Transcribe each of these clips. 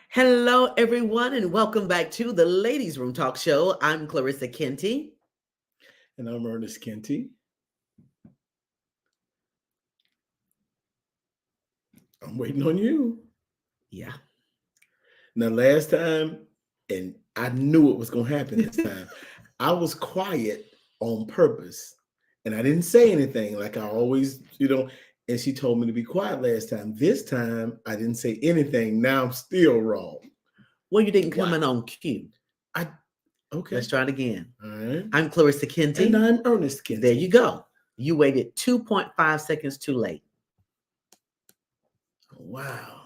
Hello, everyone, and welcome back to the Ladies Room Talk Show. I'm Clarissa Kenty. And I'm Ernest Kenty. I'm waiting on you. Yeah. Now, last time, and I knew it was going to happen this time, I was quiet on purpose. And I didn't say anything like I always. And she told me to be quiet last time. This time, I didn't say anything. Now I'm still wrong. Well, you didn't come Wow. in on cue. Okay. Let's try it again. All right. I'm Clarissa Kenty. And I'm Ernest Kenty. There you go. You waited 2.5 seconds too late. Wow.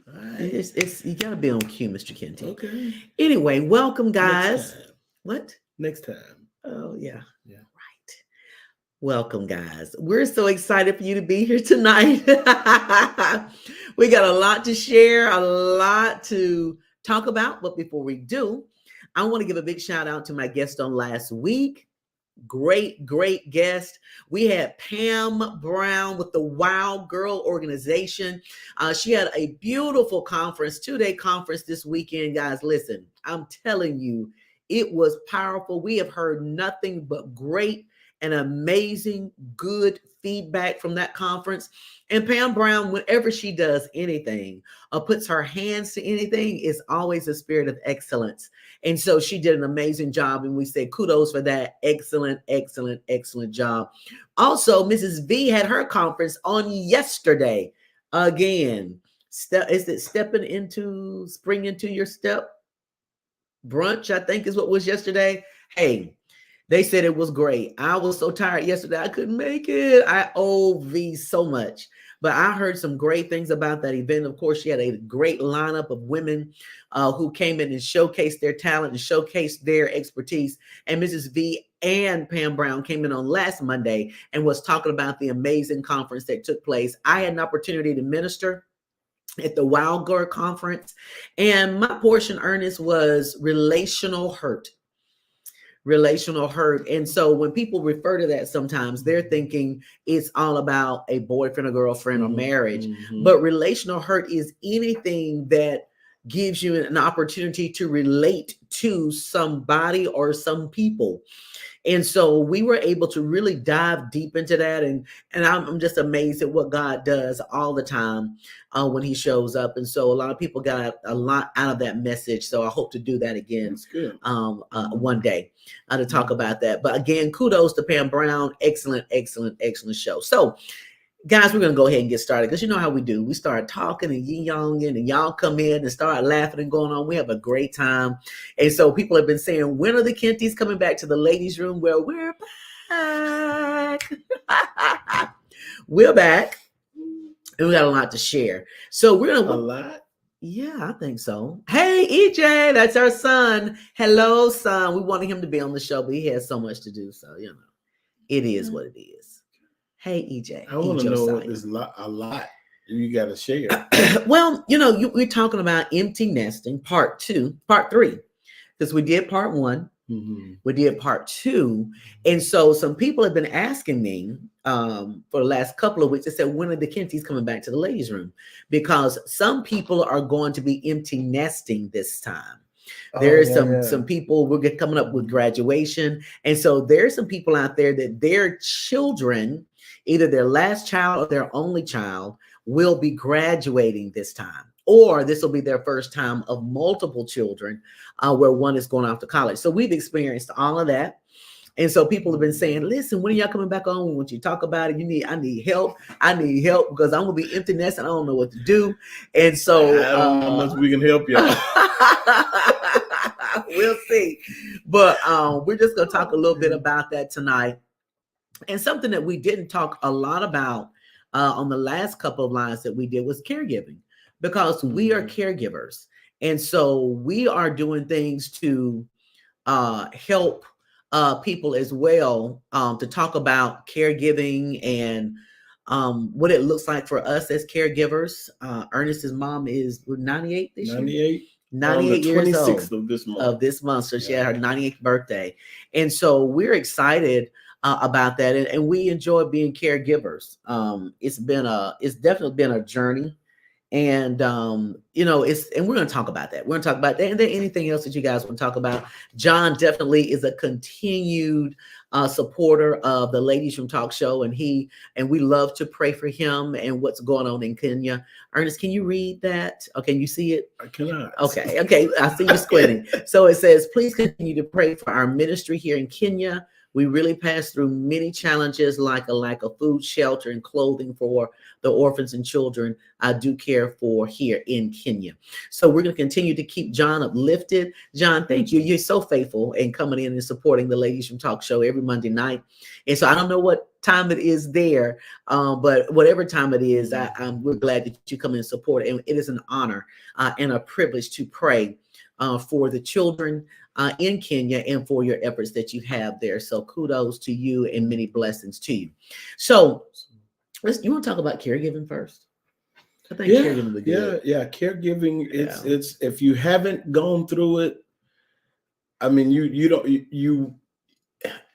All right. It's you gotta be on cue, Mr. Kenty. Okay. Anyway, welcome, guys. Next time. What? Next time. Oh, yeah. Yeah. Right. Welcome, guys. We're so excited for you to be here tonight. We got a lot to share, a lot to talk about. But before we do, I want to give a big shout out to my guest on last week. Great guest. We had Pam Brown with the Wow Girl organization. She had a beautiful conference, 2-day conference this weekend, guys. Listen, I'm telling you, it was powerful. We have heard nothing but great and amazing, good feedback from that conference. And Pam Brown, whenever she does anything or puts her hands to anything, is always a spirit of excellence. And so she did an amazing job. And we say kudos for that. Excellent job. Also, Mrs. V had her conference on yesterday. Again, is it stepping into spring into your step? Brunch, I think is what was yesterday. Hey, they said it was great. I was so tired yesterday, I couldn't make it. I owe V so much. But I heard some great things about that event. Of course, she had a great lineup of women who came in and showcased their talent and showcased their expertise. And Mrs. V and Pam Brown came in on last Monday and was talking about the amazing conference that took place. I had an opportunity to minister at the Wild Girl Conference. And my portion, Ernest, was relational hurt. And so when people refer to that, sometimes they're thinking it's all about a boyfriend or girlfriend or marriage. But relational hurt is anything that gives you an opportunity to relate to somebody or some people. And so we were able to really dive deep into that. And I'm just amazed at what God does all the time when he shows up. And so a lot of people got a lot out of that message. So I hope to do that again one day to talk about that. But again, kudos to Pam Brown. Excellent show. So guys, we're going to go ahead and get started because you know how we do. We start talking and yin-yonging and y'all come in and start laughing and going on. We have a great time. And so people have been saying, when are the Kentys coming back to the ladies' room? Well, we're back. We're back. And we got a lot to share. So we're going to... A lot? Yeah, I think so. Hey, EJ, that's our son. Hello, son. We wanted him to be on the show, but he has so much to do. So, it is what it is. Hey, EJ. I want to know there's a lot you got to share. Well, we're talking about empty nesting, part 3, because we did part 1. Mm-hmm. We did part 2. And so some people have been asking me for the last couple of weeks, they said, when are the Kentys coming back to the ladies' room? Because some people are going to be empty nesting this time. There's some people we're coming up with graduation. And so there's some people out there that their children, either their last child or their only child, will be graduating this time. Or this will be their first time of multiple children where one is going off to college. So we've experienced all of that. And so people have been saying, listen, when are y'all coming back on? We want you to talk about it. I need help. I need help because I'm going to be empty nest and I don't know what to do. And so I don't know how much we can help y'all. We'll see. But we're just going to talk a little bit about that tonight. And something that we didn't talk a lot about on the last couple of lines that we did was caregiving, because we are caregivers. And so we are doing things to help people as well, to talk about caregiving and what it looks like for us as caregivers. Ernest's mom is 98 this year. 98 years old of this month. So she had her 98th birthday. And so we're excited about that. And we enjoy being caregivers. It's definitely been a journey. And and we're going to talk about that. We're going to talk about that. And then anything else that you guys want to talk about. John definitely is a continued supporter of the Ladies Room Talk Show, and we love to pray for him and what's going on in Kenya. Ernest, can you read that? Oh, can you see it? I cannot. Okay. I see you squinting. So it says, please continue to pray for our ministry here in Kenya. We really passed through many challenges, like a lack of food, shelter, and clothing for the orphans and children I do care for here in Kenya. So we're going to continue to keep John uplifted. John, thank you. You're so faithful in coming in and supporting the Ladies From Talk Show every Monday night. And so I don't know what time it is there, but whatever time it is, we're glad that you come in and support it. And it is an honor and a privilege to pray for the children in Kenya and for your efforts that you have there. So kudos to you and many blessings to you. So you want to talk about caregiving first? I think caregiving would be good. Yeah. Caregiving. It's if you haven't gone through it, I mean, you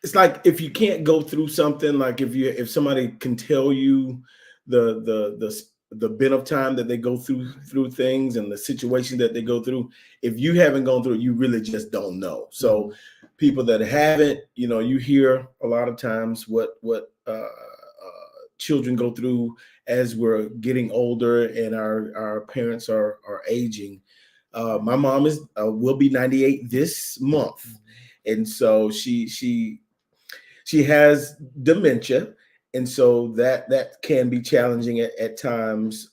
it's like if you can't go through something, like if somebody can tell you the bit of time that they go through things and the situation that they go through, if you haven't gone through it, you really just don't know. So people that haven't, you hear a lot of times what children go through as we're getting older and our parents are aging. My mom will be 98 this month, and so she has dementia. And so that can be challenging at times,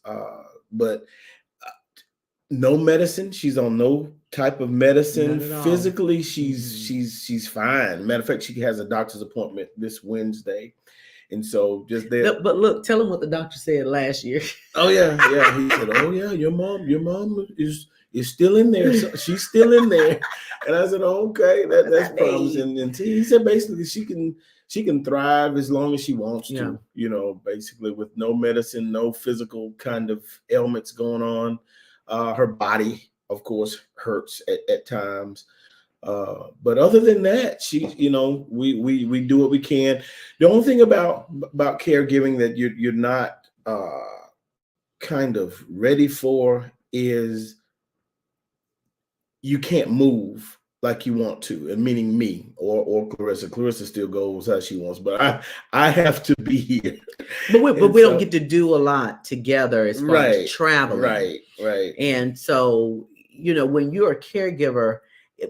but no medicine. She's on no type of medicine. Physically, she's fine. Matter of fact, she has a doctor's appointment this Wednesday, and so just there. But look, tell him what the doctor said last year. Oh yeah. He said, "Oh yeah, your mom is still in there. So she's still in there." And I said, "Oh, okay, that's promising." And he said basically she can thrive as long as she wants to, basically with no medicine, no physical kind of ailments going on. Her body, of course, hurts at times. But other than that, she, we do what we can. The only thing about caregiving that you're not kind of ready for is you can't move like you want to, and meaning me or Clarissa. Clarissa still goes how she wants, but I have to be here. But we don't get to do a lot together as far as traveling. Right. And so, when you're a caregiver,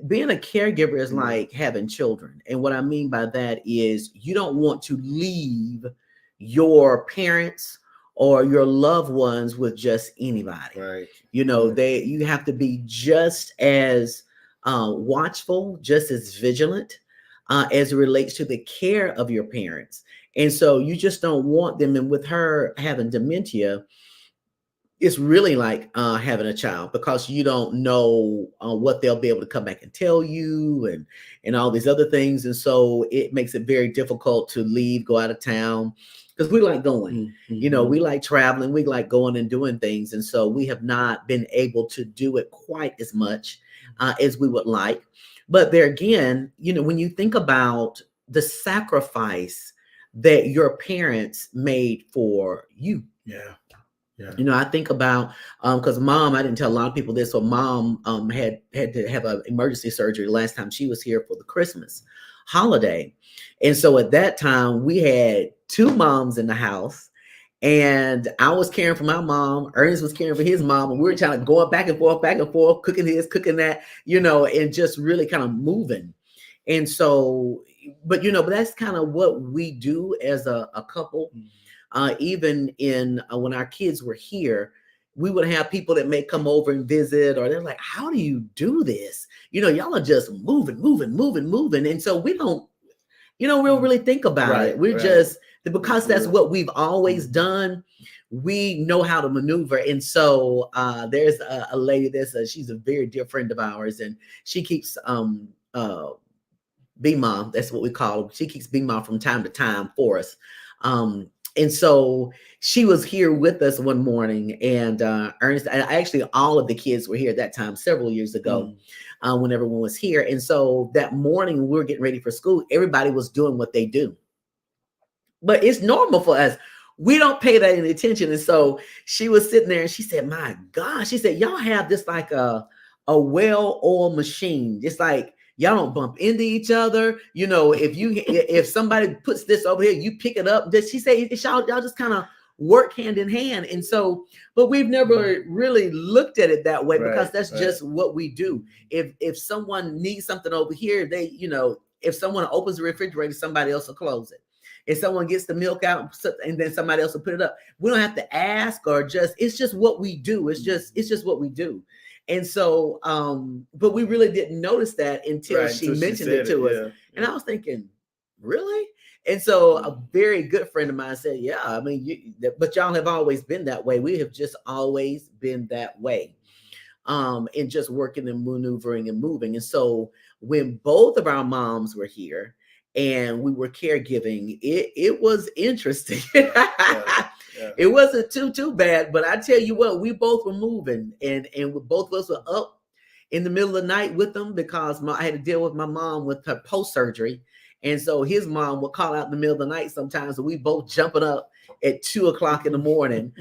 being a caregiver is like having children. And what I mean by that is you don't want to leave your parents or your loved ones with just anybody. Right. You have to be just as watchful, just as vigilant as it relates to the care of your parents. And so you just don't want them. And with her having dementia, it's really like having a child, because you don't know what they'll be able to come back and tell you and all these other things. And so it makes it very difficult to leave, go out of town, because we like going, we like traveling, we like going and doing things. And so we have not been able to do it quite as much as we would like. But there again, when you think about the sacrifice that your parents made for you. Yeah. I think about, because mom, I didn't tell a lot of people this, so mom had to have an emergency surgery last time she was here for the Christmas holiday. And so at that time we had two moms in the house, and I was caring for my mom, Ernest was caring for his mom, and we were trying to go back and forth, cooking this, cooking that, and just really kind of moving. And so, but that's kind of what we do as a couple. Even in when our kids were here, we would have people that may come over and visit, or they're like, how do you do this? Y'all are just moving. And so we don't, we'll really think about it. We're just, because that's what we've always done. We know how to maneuver. And so there's a lady she's a very dear friend of ours, and she keeps B-Mom, that's what we call her. She keeps B-Mom from time to time for us. And so she was here with us one morning, and Ernest, actually all of the kids were here at that time several years ago, when everyone was here. And so that morning we were getting ready for school. Everybody was doing what they do. But it's normal for us. we don't pay that any attention. And so she was sitting there and she said, my gosh, she said, y'all have this like a well-oiled machine. It's like y'all don't bump into each other. You know, if somebody puts this over here, you pick it up. She said, it's y'all just kind of work hand in hand. And so, but we've never really looked at it that way because that's just what we do. If someone needs something over here, if someone opens the refrigerator, somebody else will close it. If someone gets the milk out and then somebody else will put it up, we don't have to ask or it's just what we do. It's just what we do. And so, but we really didn't notice that until she mentioned it to us. And I was thinking, really? And so a very good friend of mine said, yeah, I mean, but y'all have always been that way. We have just always been that way. And just working and maneuvering and moving. And so when both of our moms were here and we were caregiving, it was interesting. It wasn't too bad, but I tell you what, we both were moving and both of us were up in the middle of the night with them because I had to deal with my mom with her post-surgery. And so his mom would call out in the middle of the night sometimes, and we both jumping up at 2:00 in the morning,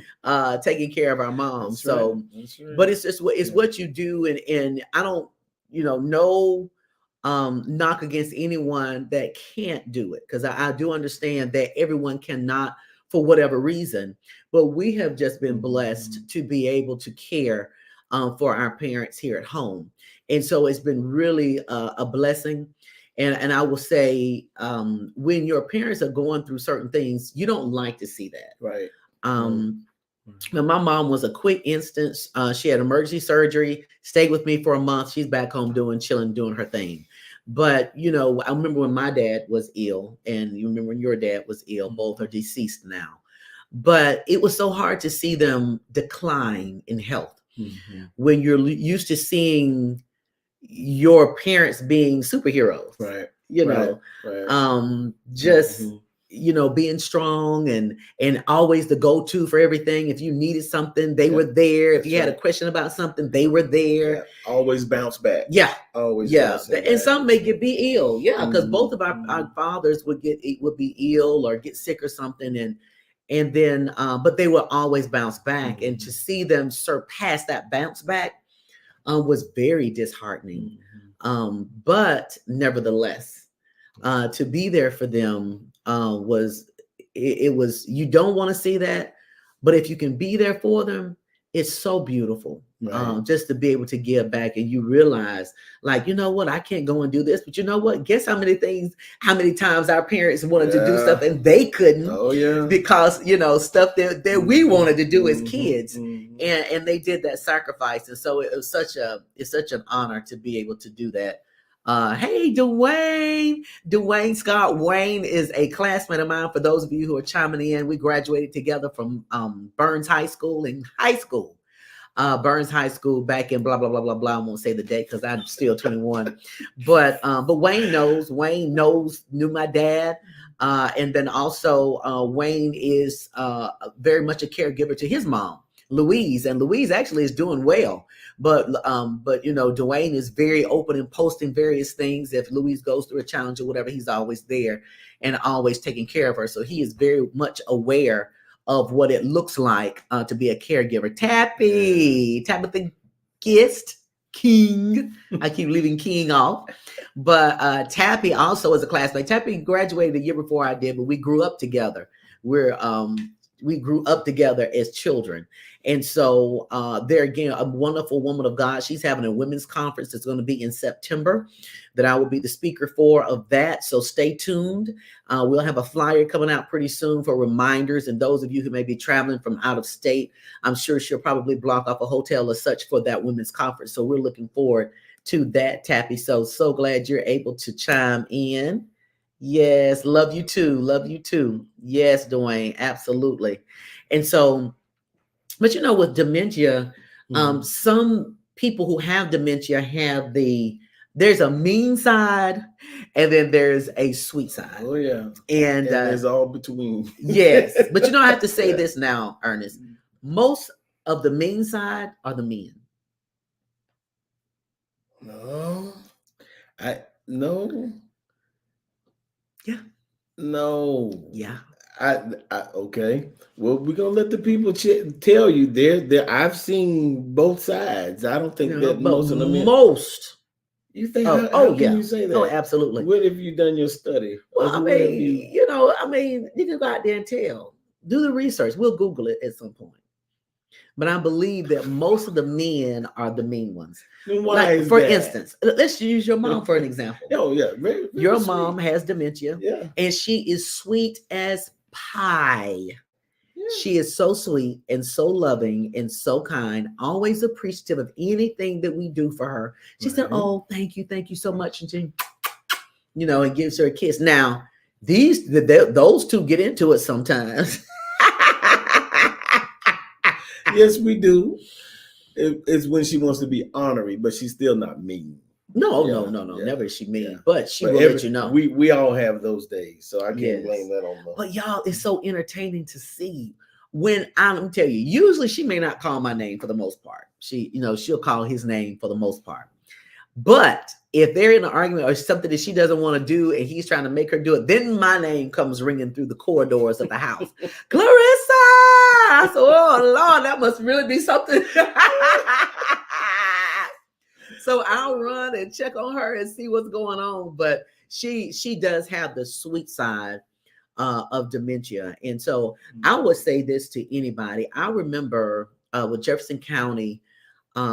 taking care of our mom. That's so, right. But it's just what you do, and I don't, no knock against anyone that can't do it, because I do understand that everyone cannot for whatever reason, but we have just been blessed to be able to care for our parents here at home, and so it's been really a blessing. And I will say, when your parents are going through certain things, you don't like to see that. Right. Now my mom was a quick instance. She had emergency surgery, stayed with me for a month. She's back home chilling, doing her thing. But, I remember when my dad was ill, and you remember when your dad was ill. Both are deceased now. But it was so hard to see them decline in health. Mm-hmm. When you're used to seeing your parents being superheroes, right? Just being strong and always the go-to for everything. If you needed something, they were there. If you had a question about something, they were there. Always bounce back. Always. And some may be ill, because both of our fathers would be ill or get sick or something, and then but they would always bounce back. And to see them surpass that bounce back was very disheartening. But nevertheless, to be there for them was you don't want to see that, but if you can be there for them, it's so beautiful. Right. Just to be able to give back, and you realize, like, you know what, I can't go and do this, but you know what, guess how many times our parents wanted to do stuff and they couldn't. Oh yeah, because stuff that we wanted to do as kids, and they did that sacrifice. And so it's such an honor to be able to do that. Hey, Dwayne Scott. Wayne is a classmate of mine. For those of you who are chiming in, we graduated together from Burns High School in high school. Burns High School back in blah blah blah blah blah. I won't say the date because I'm still 21. But Wayne knew my dad. And then also Wayne is very much a caregiver to his mom, Louise, and Louise actually is doing well. But Dwayne is very open and posting various things. If Louise goes through a challenge or whatever, he's always there and always taking care of her. So he is very much aware of what it looks like to be a caregiver. Tabitha Gist King. I keep leaving King off. But Tappy also is a classmate. Tappy graduated a year before I did, but we grew up together. We grew up together as children. And so there again, a wonderful woman of God. She's having a women's conference that's going to be in September that I will be the speaker for of that. So stay tuned. We'll have a flyer coming out pretty soon for reminders. And those of you who may be traveling from out of state, I'm sure she'll probably block off a hotel or such for that women's conference. So we're looking forward to that, Tappy. So glad you're able to chime in. Yes, love you too. Love you too. Yes, Dwayne, absolutely. And so, but with dementia, some people who have dementia have there's a mean side and then there's a sweet side. Oh yeah. And there's all between. Yes. But I have to say this now, Ernest. Most of the mean side are the men. No. Yeah. No. Yeah. Okay. Well, we're gonna let the people tell you there. I've seen both sides. I don't think that But most of them. most. You think Oh how can yeah. you say Oh, that? absolutely. What have you done your study, or Well, I who have you? mean, you can go out there and tell. Do the research. We'll Google it at some point. But I believe that most of the men are the mean ones. And why Like, is for that? instance, let's use your mom for an example. Oh yeah, very very Your sweet. mom has dementia, Yeah, and she is sweet as pie. yeah. She is so sweet and so loving and so kind, always appreciative of anything that we do for her. She said, Right. "Oh, thank you so much," and she, and gives her a kiss. Now, those two get into it sometimes. Yes, we do. It's when she wants to be honorary, but she's still not mean. No, Yeah, no. yeah, Never is she yeah. mean, but she But will let you know. we all have those days, so I can't blame Yes. that on them. But y'all, it's so entertaining to see when I'm gonna tell you, usually she may not call my name for the most part. She'll call his name for the most part. But if they're in an argument or something that she doesn't want to do and he's trying to make her do it, then my name comes ringing through the corridors of the house. Clarissa! I said, oh Lord, that must really be something. So I'll run and check on her and see what's going on. But she does have the sweet side of dementia. And so I would say this to anybody. I remember with Jefferson County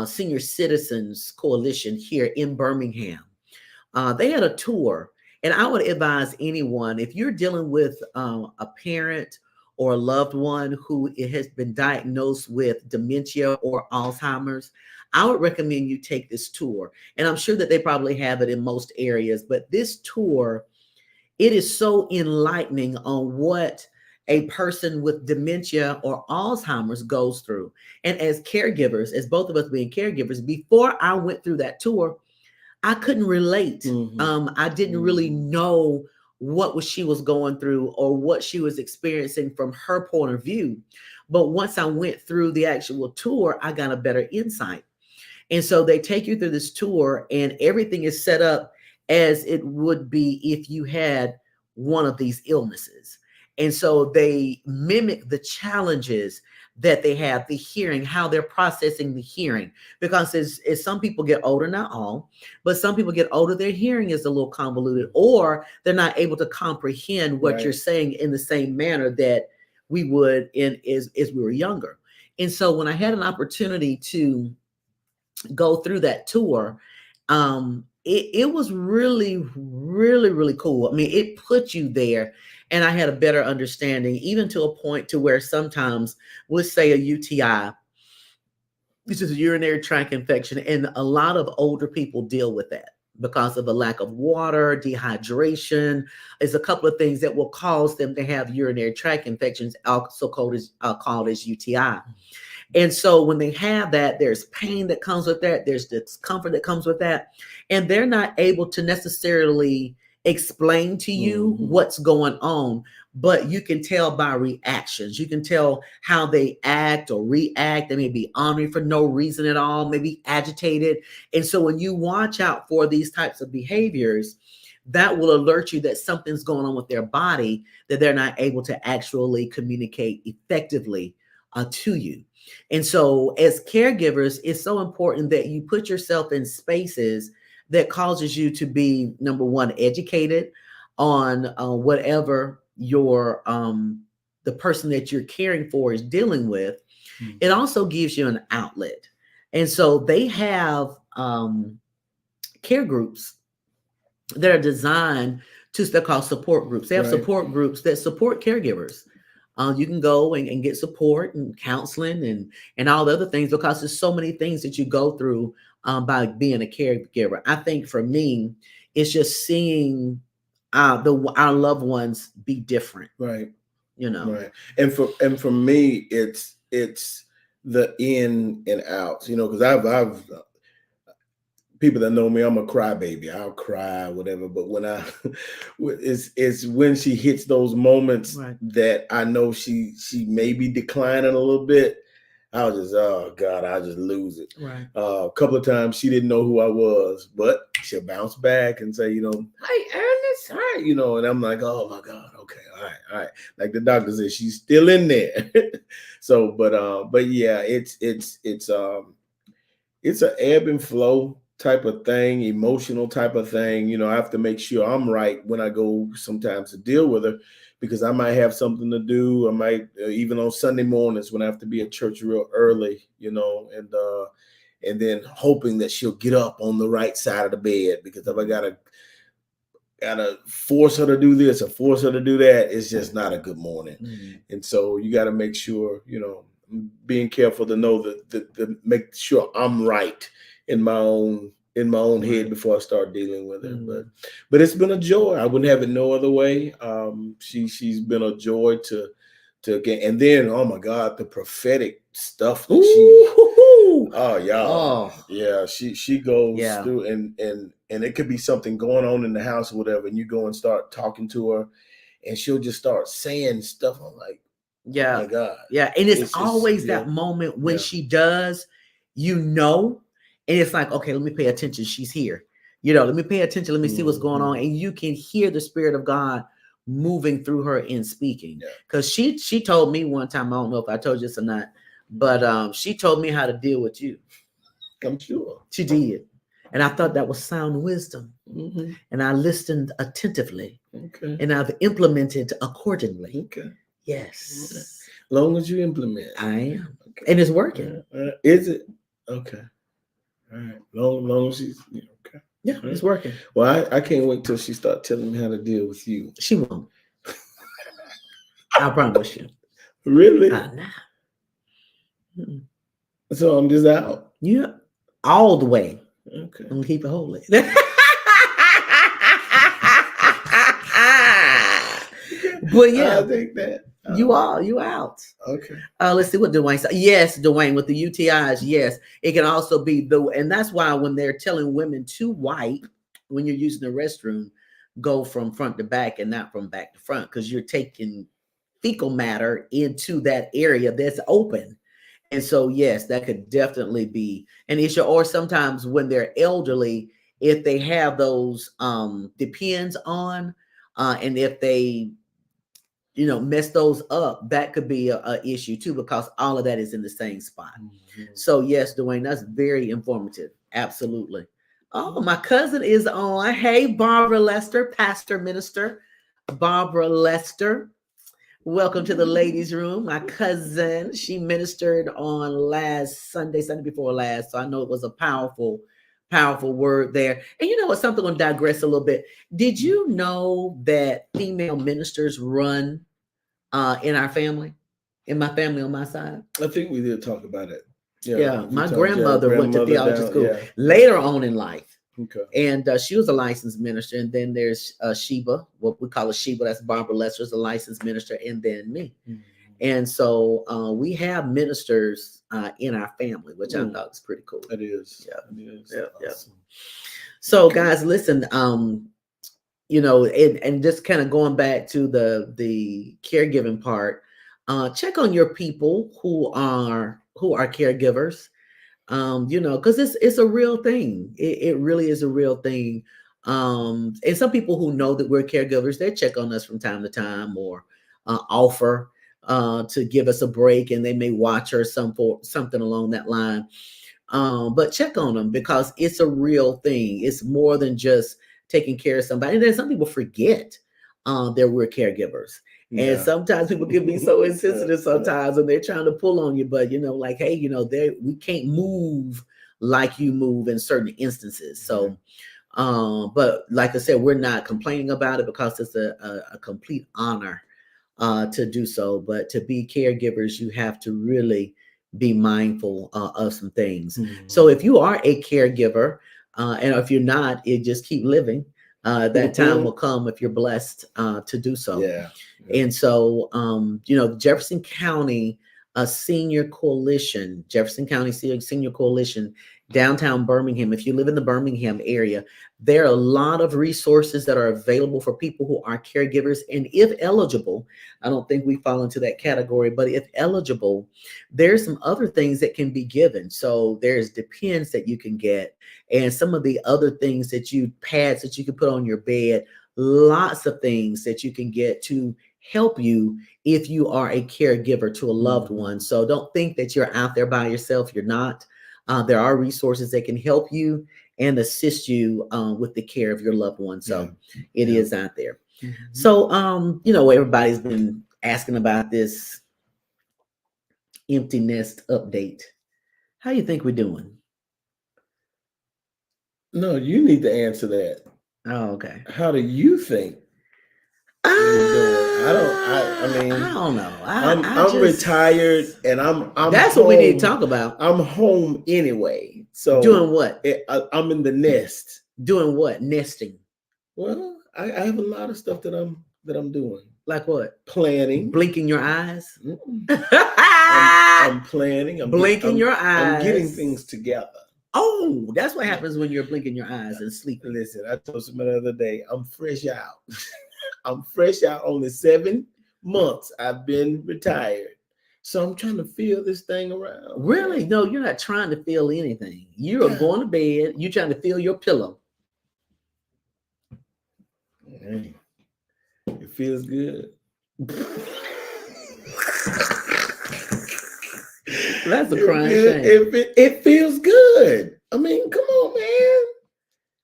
Senior Citizens Coalition here in Birmingham, they had a tour. And I would advise anyone, if you're dealing with a parent or a loved one who has been diagnosed with dementia or Alzheimer's, I would recommend you take this tour. And I'm sure that they probably have it in most areas, but this tour, it is so enlightening on what a person with dementia or Alzheimer's goes through. And as caregivers, as both of us being caregivers, before I went through that tour, I couldn't relate. I didn't really know what she was going through or what she was experiencing from her point of view. But once I went through the actual tour, I got a better insight. And so they take you through this tour, and everything is set up as it would be if you had one of these illnesses. And so they mimic the challenges that they have, the hearing, how they're processing the hearing. Because as some people get older, not all, but some people get older, their hearing is a little convoluted, or they're not able to comprehend what you're saying in the same manner that we would as we were younger. And so when I had an opportunity to go through that tour, it was really, really, really cool. I mean, it put you there, and I had a better understanding, even to a point to where sometimes we'll say a UTI, which is a urinary tract infection, and a lot of older people deal with that because of a lack of water, dehydration. Is a couple of things that will cause them to have urinary tract infections, also called as UTI. And so when they have that, there's pain that comes with that, there's discomfort that comes with that, and they're not able to necessarily explain to you what's going on, but you can tell by reactions. You can tell how they act or react. They may be angry for no reason at all, maybe agitated. And so when you watch out for these types of behaviors, that will alert you that something's going on with their body, that they're not able to actually communicate effectively to you. And so as caregivers, it's so important that you put yourself in spaces that causes you to be, number one, educated on whatever your the person that you're caring for is dealing with. It also gives you an outlet. And so they have care groups that are designed to, they're called support groups. They have support groups that support caregivers. You can go and get support and counseling and all the other things, because there's so many things that you go through by being a caregiver. I think for me, it's just seeing our loved ones be different. Right. Right. And for me, it's the in and outs, because I've people that know me, I'm a crybaby. I'll cry, whatever. But when it's when she hits those moments that I know she may be declining a little bit, I was just, oh God, I just lose it. Right. A couple of times she didn't know who I was, but she'll bounce back and say, "Hey, Ernest, hi," and I'm like, oh my God, okay, all right. Like the doctor said, she's still in there. So, but yeah, it's an ebb and flow type of thing, emotional type of thing. I have to make sure I'm right when I go sometimes to deal with her, because I might have something to do. I might even on Sunday mornings when I have to be at church real early, and then hoping that she'll get up on the right side of the bed, because if I gotta force her to do this or force her to do that, it's just not a good morning. And so you got to make sure, being careful to know that make sure I'm right in my own head before I start dealing with her. But it's been a joy. I wouldn't have it no other way. She's been a joy to get. And then, oh my God, the prophetic stuff that she goes through, and it could be something going on in the house or whatever, and you go and start talking to her, and she'll just start saying stuff. I'm like, yeah, oh my God. Yeah. And it's always that moment when she does, and it's like, okay, let me pay attention. She's here. Let me pay attention. Let me see what's going on. And you can hear the Spirit of God moving through her in speaking. Because she told me one time, I don't know if I told you this or not, but she told me how to deal with you. I'm sure. She did. And I thought that was sound wisdom. And I listened attentively. Okay. And I've implemented accordingly. Okay. Yes. Okay. Long as you implement. I am. Okay. And it's working. Is it? Okay. All right. Long as she's okay. Yeah, it's working. Well, I can't wait till she start telling me how to deal with you. She won't. I promise you. Really? Nah. So I'm just out. Yeah. All the way. Okay. I'm gonna keep it holy. But yeah, I think that you out. Okay. Let's see what Dwayne said. Yes, Dwayne, with the UTIs, yes, it can also be and that's why when they're telling women to wipe when you're using the restroom, go from front to back and not from back to front, because you're taking fecal matter into that area that's open. And so, yes, that could definitely be an issue. Or sometimes when they're elderly, if they have those depends on, and if they, mess those up, that could be a issue too, because all of that is in the same spot. So, yes, Dwayne, that's very informative. Absolutely. Oh, my cousin is on. Hey, Barbara Lester, pastor minister. Barbara Lester. Welcome to the ladies' room. My cousin, she ministered on last Sunday before last. So I know it was a powerful word there. And you know what? Something, I'm going to digress a little bit. Did you know that female ministers run in our family? In my family on my side? I think we did talk about it. Yeah. My grandmother went to theology school later on in life. Okay. And she was a licensed minister. And then there's Sheba, what we call a Sheba. That's Barbara Lester, is a licensed minister. And then me. And so we have ministers in our family, which I thought was pretty cool. It is. Yeah. It is. Yeah. Awesome. So guys, listen, and just kind of going back to the caregiving part, check on your people who are caregivers. Because it's a real thing. It really is a real thing. And some people who know that we're caregivers, they check on us from time to time, or offer to give us a break, and they may watch or something along that line. But check on them, because it's a real thing. It's more than just taking care of somebody. And then some people forget that we're caregivers. And sometimes people can be so insensitive sometimes, and they're trying to pull on you, but like, hey, we can't move like you move in certain instances. So, but like I said, we're not complaining about it, because it's a complete honor to do so. But to be caregivers, you have to really be mindful of some things. So if you are a caregiver, and if you're not, just keep living. That time will come if you're blessed to do so. Yeah. And so, Jefferson County a senior coalition, Jefferson County Senior Coalition, downtown Birmingham. If you live in the Birmingham area, there are a lot of resources that are available for people who are caregivers. And if eligible, I don't think we fall into that category, but if eligible, there's some other things that can be given. So there's depends that you can get, and some of the other things that pads that you can put on your bed, lots of things that you can get to help you if you are a caregiver to a loved one. So don't think that you're out there by yourself. You're not. There are resources that can help you and assist you with the care of your loved one. So it is out there. So, everybody's been asking about this empty nest update. How you think we're doing? No, you need to answer that. Oh, okay. How do you think we're doing? I don't know. I'm retired, and I'm that's home. What we need to talk about. I'm home anyway. So doing what? I'm in the nest. Doing what? Nesting. Well, I have a lot of stuff that I'm doing. Like what? Planning. Blinking your eyes. I'm planning. I'm blinking your eyes. I'm getting things together. Oh, that's what happens when you're blinking your eyes and sleeping. Listen, I told somebody the other day, I'm fresh out. I'm fresh out. Only 7 months I've been retired. So I'm trying to feel this thing around. Really? No, you're not trying to feel anything. You are going to bed. You're trying to feel your pillow. Hey, it feels good. That's a crying shame. It feels good. I mean, come on, man.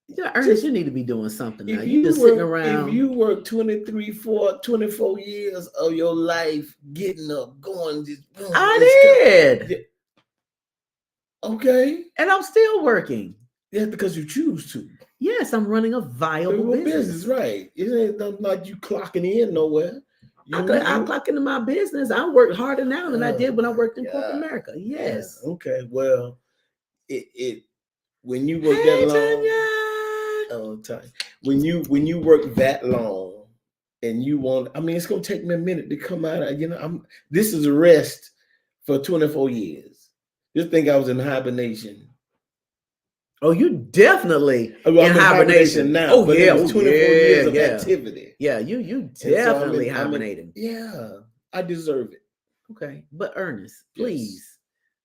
Yeah, Ernest, you need to be doing something now. You just sitting around. If you work 24 years of your life getting up, going, just boom, I did. Okay. And I'm still working. Yeah, because you choose to. Yes, I'm running a viable business. Right. It ain't nothing like you clocking in nowhere. I clock into my business. I work harder now than I did when I worked in corporate America. Yes. Yeah. Okay. Well, it when you work that long, when you work that long, and you want, I mean, it's gonna take me a minute to come out of, this is a rest for 24 years. Just think I was in hibernation. Oh, you definitely in hibernation now. Oh, yeah. 24 years of activity. Yeah, you definitely hibernating. Yeah, I deserve it. Okay. But Ernest, please,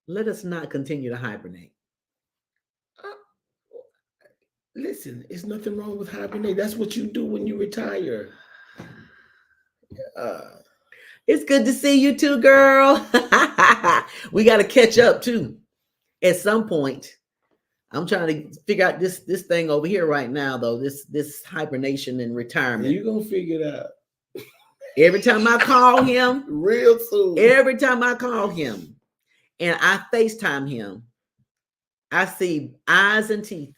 let us not continue to hibernate. Listen, there's nothing wrong with hibernate. That's what you do when you retire. It's good to see you too, girl. We got to catch up too at some point. I'm trying to figure out this thing over here right now, though. This hibernation and retirement. You're gonna figure it out. Every time I call him, real soon. Every time I call him and I FaceTime him, I see eyes and teeth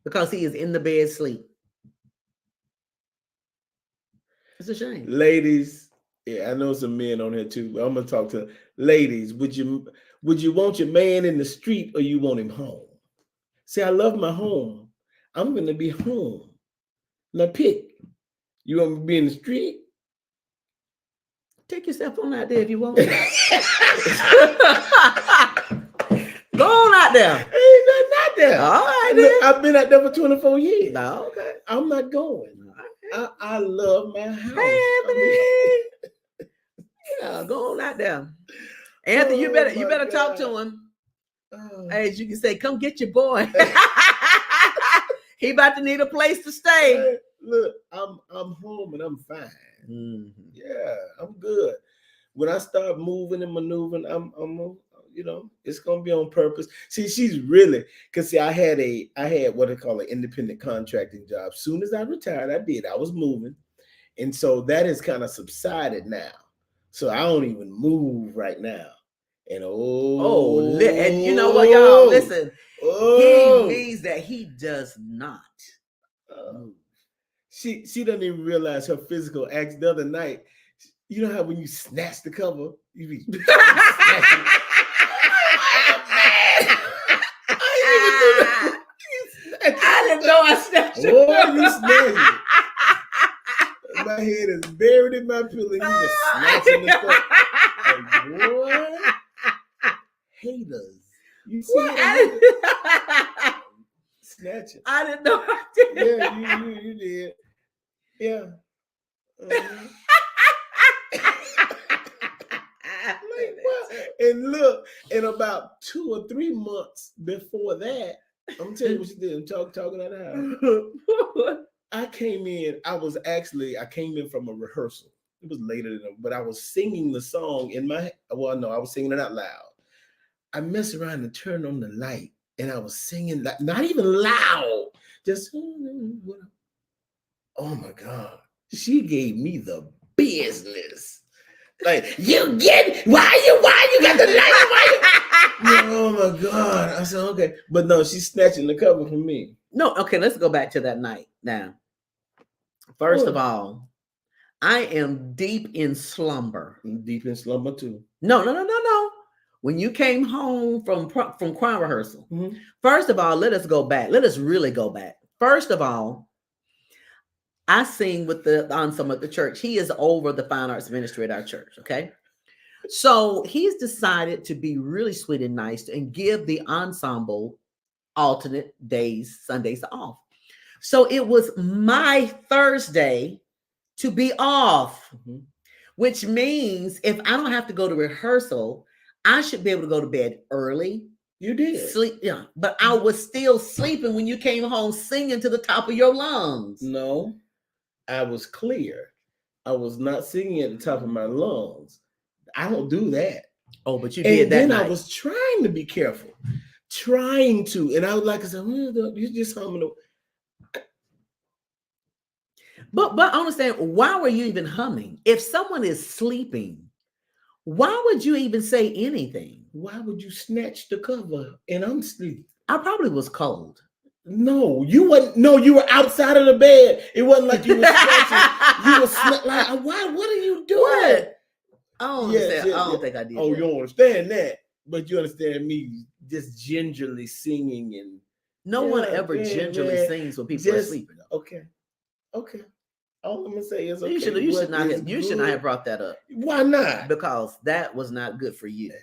because he is in the bed asleep. It's a shame. Ladies, I know some men on here too. I'm gonna talk to ladies. Would you want your man in the street or you want him home? See, I love my home. I'm gonna be home. Now pick. You want me to be in the street? Take yourself on out there if you want. Go on out there. Ain't nothing out there. All right, look, I've been out there for 24 years. No, okay. I'm not going. I love my house. Hey, Anthony. Yeah, go on out there. Anthony, you better talk to him. As you can say, come get your boy. He about to need a place to stay. Hey, look, I'm home and I'm fine. Mm-hmm. Yeah, I'm good. When I start moving and maneuvering, I'm it's gonna be on purpose. See, she's really, because I had what they call an independent contracting job. Soon as I retired, I was moving, and so that has kind of subsided now. So I don't even move right now. And and you know what, y'all? Listen, he means that he does not move. She doesn't even realize her physical acts. The other night, you know how when you snatch the cover, you be snatching. I didn't know I snatched it. Oh, you snatched it. My head is buried in my pillow. You just snatching the stuff. Like, what? haters. You see What? it? Snatch it. I didn't know I did. Yeah, you did. Yeah. Like, what? And look, in about 2 or 3 months before that, I'm gonna tell you what she did. I'm talking out of house. I came in. I came in from a rehearsal. It was later than, but I was singing the song in my. Well, no, I was singing it out loud. I messed around and turned on the light, and I was singing not even loud, just. Oh my God! She gave me the business. Like, you get why you got the light? Oh my God! I said okay, but no, she's snatching the cover from me. No, okay, let's go back to that night now. First of all, I am deep in slumber. Deep in slumber too. No. When you came home from choir rehearsal, first of all, let us go back. Let us really go back. First of all, I sing with the ensemble at the church. He is over the fine arts ministry at our church. Okay. So he's decided to be really sweet and nice and give the ensemble alternate days, Sundays off. So it was my Thursday to be off, which means if I don't have to go to rehearsal, I should be able to go to bed early. You did. Sleep, yeah. But I was still sleeping when you came home singing to the top of your lungs. No, I was clear. I was not singing at the top of my lungs. I don't do that. Oh, but you did and that then night. I was trying to be careful. And I was like, I said, you just humming. But understand, why were you even humming? If someone is sleeping, why would you even say anything? Why would you snatch the cover and I'm asleep? I probably was cold. No, you wasn't. No, you were outside of the bed. It wasn't like you were snatching. You were like, why? What are you doing? What? I don't understand. I don't think I did. Oh, you don't understand that, but you understand me just gingerly singing and. No one ever gingerly sings when people are sleeping. Okay. All I'm gonna say is okay. You should not have brought that up. Why not? Because that was not good for you.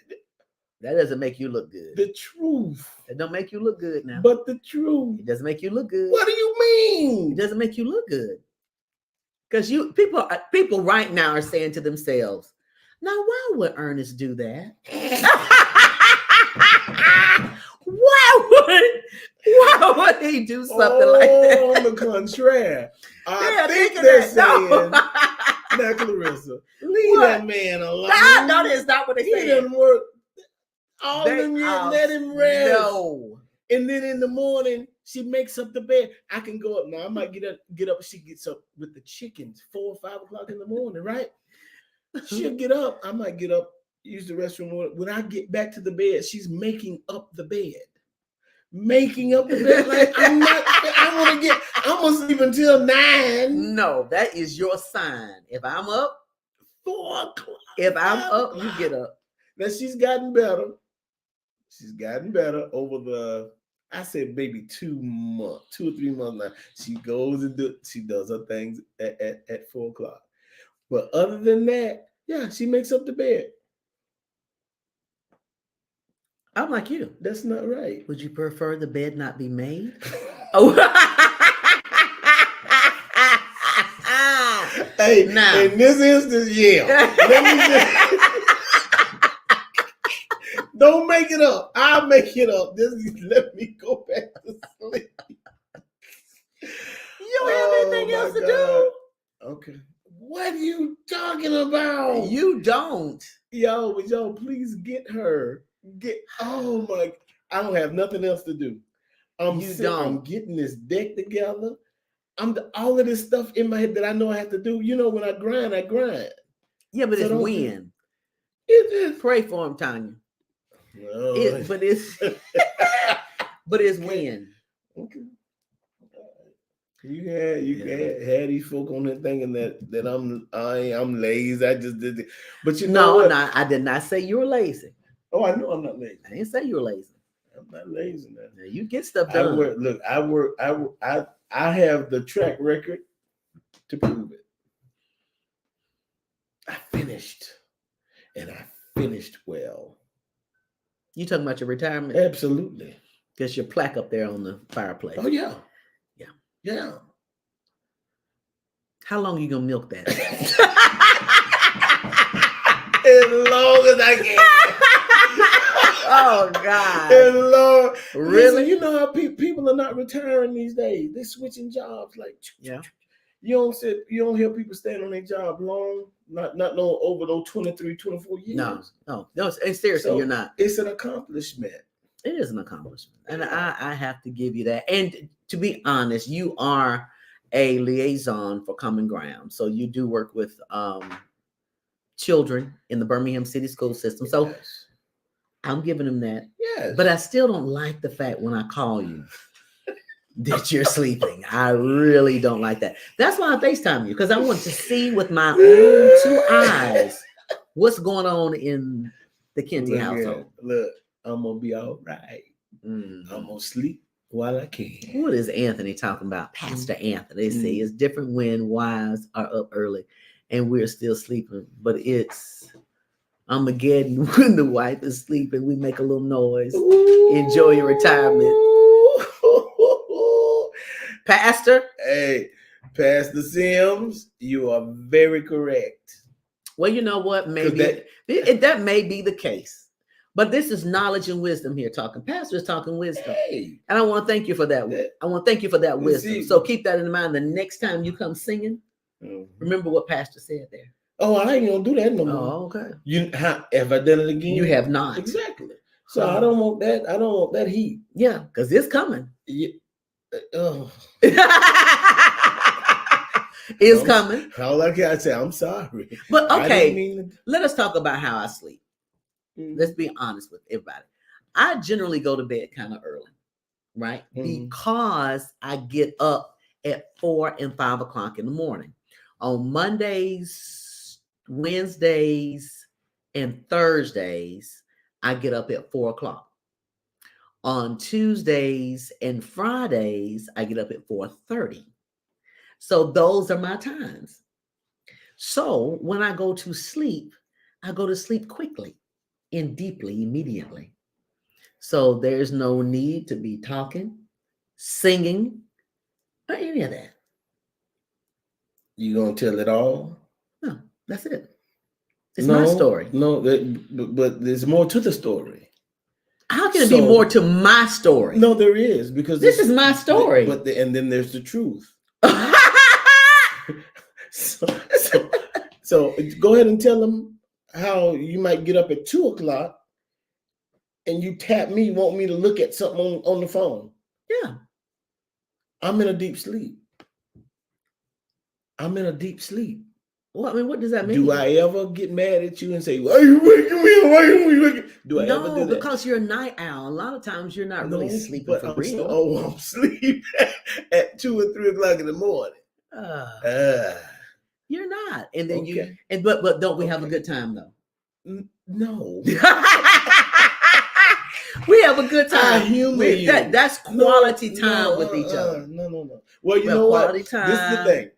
That doesn't make you look good. The truth. It don't make you look good now. But the truth. It doesn't make you look good. What do you mean? It doesn't make you look good. Because people right now are saying to themselves, now why would Ernest do that? Why would he do something like that? On the contrary. I think they're saying, now Clarissa, leave that man alone. No, that's not what they say. He didn't work all them years, let him rest. No. And then in the morning, she makes up the bed. I can go up now. I might get up. She gets up with the chickens 4 or 5 o'clock in the morning, right? She'll get up. I might get up, use the restroom. When I get back to the bed, she's making up the bed. Making up the bed. Like, I'm gonna sleep until 9. No, that is your sign. If I'm up, 4 o'clock. If I'm up, you get up. Now she's gotten better. She's gotten better over I said maybe 2 or 3 months now. She goes and she does her things at 4 o'clock. But other than that, yeah, she makes up the bed. I'm like you. That's not right. Would you prefer the bed not be made? Oh. Hey, now, in this instance, yeah. Don't make it up. I'll make it up. Let me go back to sleep. You don't have anything else to do. Okay. What are you talking about? You don't. Yo, please get her. Oh my! I don't have nothing else to do. I'm getting this deck together. All of this stuff in my head that I know I have to do. You know, when I grind. Yeah, but so it's when. Pray for him, Tanya. No. But it's when. Okay. You had these folk on there thinking that I'm lazy. I just did it. But you know what? No, I did not say you were lazy. Oh, I know I'm not lazy. I didn't say you were lazy. I'm not lazy now. You get stuff done. I have the track record to prove it. I finished, and I finished well. You talking about your retirement? Absolutely. There's your plaque up there on the fireplace. Oh yeah. Yeah. Yeah. How long you gonna milk that? As long as I can. Oh God. As long. Really? Listen, you know how people are not retiring these days. They're switching jobs. Like, Yeah. you don't hear people staying on their job long, not no over those 23, 24 years. No. And seriously, So you're not. It's an accomplishment. It is an accomplishment. And I have to give you that. And to be honest, you are a liaison for Common Ground. So you do work with children in the Birmingham City school system. So Yes. I'm giving them that. Yes. But I still don't like the fact when I call you that you're sleeping. I really don't like that. That's why I FaceTime you, because I want to see with my own two eyes what's going on in the Kenty household. Look, I'm gonna be all right. Mm-hmm. I'm gonna sleep while I can. What is Anthony talking about? Pastor Anthony. They say it's different when wives are up early and we're still sleeping, but it's Armageddon when the wife is sleeping. We make a little noise. Ooh. Enjoy your retirement. Pastor. Hey, Pastor Sims, you are very correct. Well, you know what? Maybe that may be the case. But this is knowledge and wisdom here talking. Pastor is talking wisdom. Hey. And I want to thank you for that. I want to thank you for that wisdom. So keep that in mind the next time you come singing. Remember what Pastor said there. Oh, I ain't gonna do that no more. Oh, okay. Have I done it again? You have not. Exactly. So I don't want that. I don't want that heat. Yeah, because it's coming. Yeah. Oh. It's coming. All I can say, I'm sorry. But okay, let us talk about how I sleep. Let's be honest with everybody. I generally go to bed kind of early, right? Because I get up at 4 and 5 o'clock in the morning. On Mondays, Wednesdays, and Thursdays, I get up at 4 o'clock. On Tuesdays and Fridays, I get up at 4:30. So those are my times. So when I go to sleep quickly and deeply immediately. So there's no need to be talking, singing, or any of that. You gonna tell it all? No, that's it. It's my story. No, but there's more to the story. How can it be more to my story? No, there is, because this is my story. And then there's the truth. So go ahead and tell them how you might get up at 2 o'clock and you tap me, want me to look at something on the phone. Yeah. I'm in a deep sleep. Well, I mean, what does that mean? Do I ever get mad at you and say, why are you waking me up? Why are you waking? Do I ever do that? Because you're a night owl. A lot of times you're not really sleeping for real. I'm sleeping at 2 or 3 o'clock in the morning. You're not. And then but don't we have a good time though? No. We have a good time. I humor you. That's quality time with each other. No. Well, you know what? This is the thing.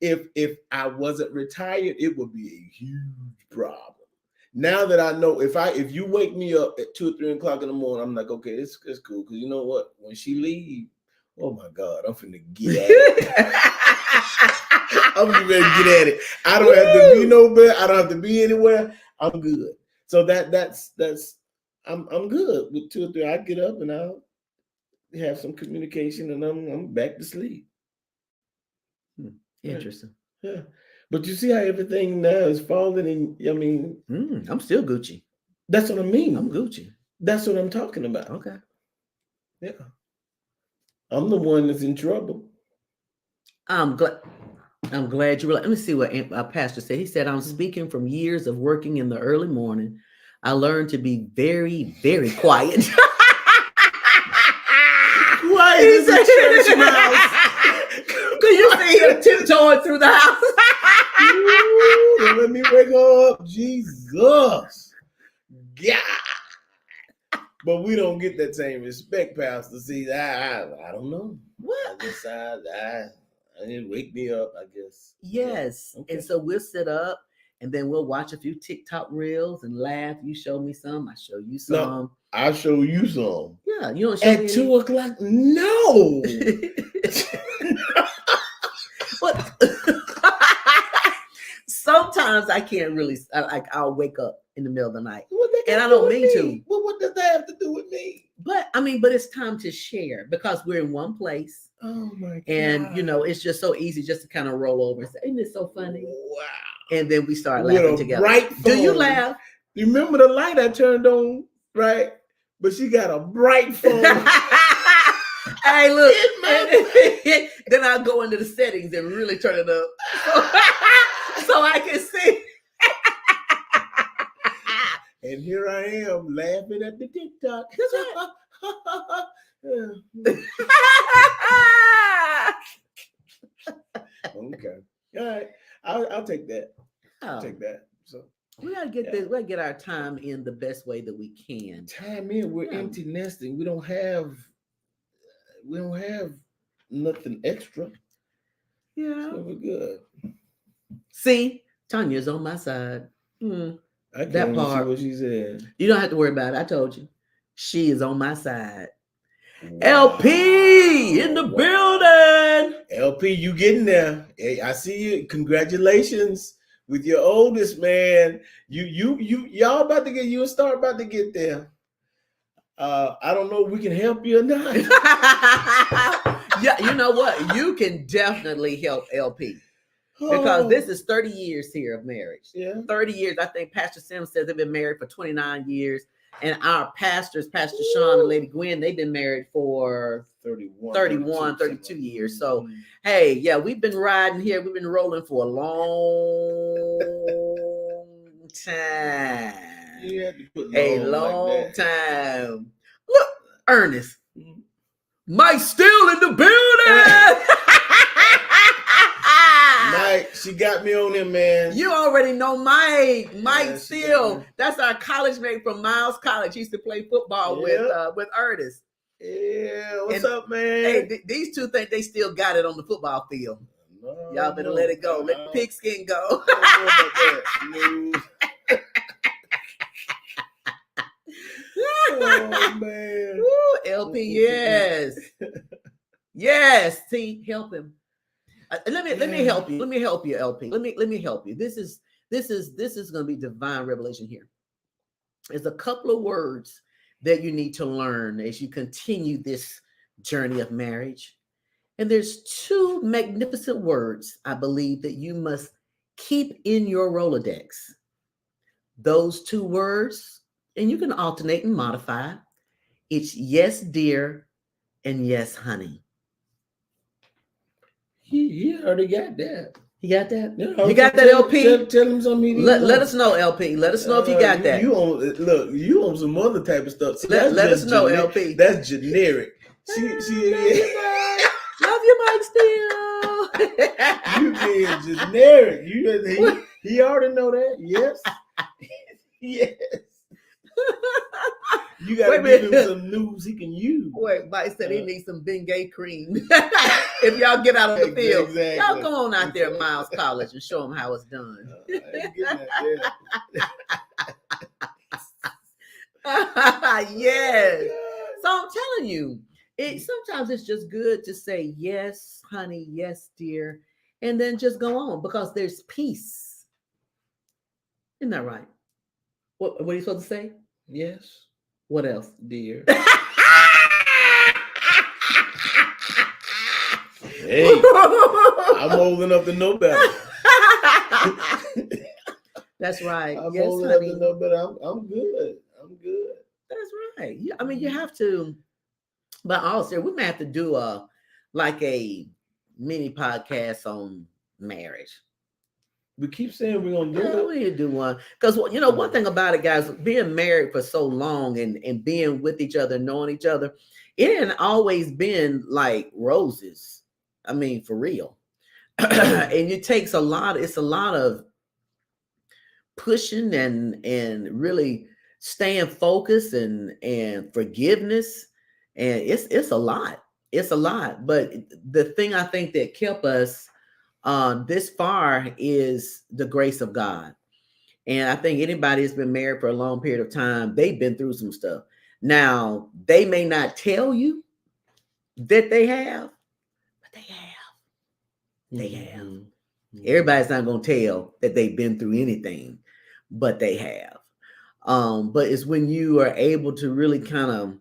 If I wasn't retired, it would be a huge problem. Now that I know, if you wake me up at 2 or 3 o'clock in the morning, I'm like, okay, it's cool. Because you know what? When she leaves, oh my God, I'm finna get at it. I'm gonna get at it. I don't have to be nowhere. I don't have to be anywhere. I'm good. So that's I'm good with 2 or 3. I get up and I'll have some communication, and I'm back to sleep. Interesting. Yeah. But you see how everything now is falling in. I mean, I'm still Gucci. That's what I mean. I'm Gucci. That's what I'm talking about. Okay. Yeah. I'm the one that's in trouble. I'm glad you realized. Let me see what our pastor said. He said, I'm speaking from years of working in the early morning. I learned to be very, very quiet. Quiet as a church mouse. Could you see him tiptoeing through the house? Ooh, let me wake up. Jesus. God. But we don't get that same respect, Pastor. See, I don't know. What? I guess I didn't wake me up, I guess. Yes. Yeah. Okay. And so we'll sit up and then we'll watch a few TikTok reels and laugh. You show me some, I show you some. No, I'll show you some. Yeah, you don't show me At 2 o'clock? No. But sometimes I can't really. I'll wake up in the middle of the night, and I don't mean to. Well, what does that have to do with me? But I mean, but it's time to share because we're in one place, Oh my God. and it's just so easy just to kind of roll over and say, "Isn't it so funny?" Wow. And then we start With laughing a together. bright Do you phone. laugh? You remember the light I turned on, right? But she got a bright phone. Hey, look. Then I'll go into the settings and really turn it up so I can see. And here I am laughing at the TikTok. That's right. Okay. All right. I'll take that. I'll Oh, take that. So we gotta get this. We gotta get our time in the best way that we can. time in, we're Yeah. empty nesting. We don't have nothing extra. Yeah. So we're good. See, Tanya's on my side. I can't That even see part. what she said. You don't have to worry about it. I told you. She is on my side. Wow. LP in the building. LP, you getting there. Hey, I see you. Congratulations with your oldest, man. Y'all about to get, you and Star about to get there. I don't know if we can help you or not. Yeah, you know what? You can definitely help LP because this is 30 years here of marriage. Yeah. 30 years. I think Pastor Sims says they've been married for 29 years. And our pastors, Pastor Sean and Lady Gwen, they've been married for 31, 32 years. So, hey, yeah, we've been riding here. We've been rolling for a long time. You had to put A long long like that. time. Look, Ernest. Mike still in the building. Mike, she got me on him, man. You already know Mike. Mike Yeah, Steele. That's our college mate from Miles College. He used to play football with Ernest. Yeah, what's And, up, man? Hey, these two think they still got it on the football field. No, Y'all better let it go. Let the pigskin go. Oh man. Woo, LP, yes. Yes. See, help him. Let me help you. Let me help you, LP. Let me help you. This is going to be divine revelation here. There's a couple of words that you need to learn as you continue this journey of marriage. And there's two magnificent words I believe that you must keep in your Rolodex. Those two words, and you can alternate and modify. It's yes, dear, and yes, honey. He already got that. You got that? Yeah, You got that, LP? Tell him something. Let us know, LP. Let us know if you got that. You on some other type of stuff. See, let us know, LP. That's generic. She love you, Mike Steele. You being generic. He already know that. Yes. Yes. You gotta give him some news he can use. Wait, Mike said he needs some Bengay cream. If y'all get out on the field, y'all go on out there at Miles College and show them how it's done. Yes. So I'm telling you, sometimes it's just good to say yes, honey, yes, dear, and then just go on because there's peace. Isn't that right? What are you supposed to say? Yes. What else? Dear. Hey, I'm old enough to know better. That's right. I'm yes, old honey. enough to know better. I'm good. I'm good. That's right. I mean, you have to. But also, we may have to do a mini podcast on marriage. We keep saying we're gonna do it. We need to do one because one thing about it, guys, being married for so long and being with each other, knowing each other, it ain't always been like roses. I mean, for real. And it takes a lot. It's a lot of pushing and really staying focused and forgiveness, and it's a lot. It's a lot. But the thing I think that kept us this far is the grace of God. And I think anybody that's been married for a long period of time, they've been through some stuff. Now, they may not tell you that they have, but they have. They have. Mm-hmm. Everybody's not going to tell that they've been through anything, but they have. But it's when you are able to really kind of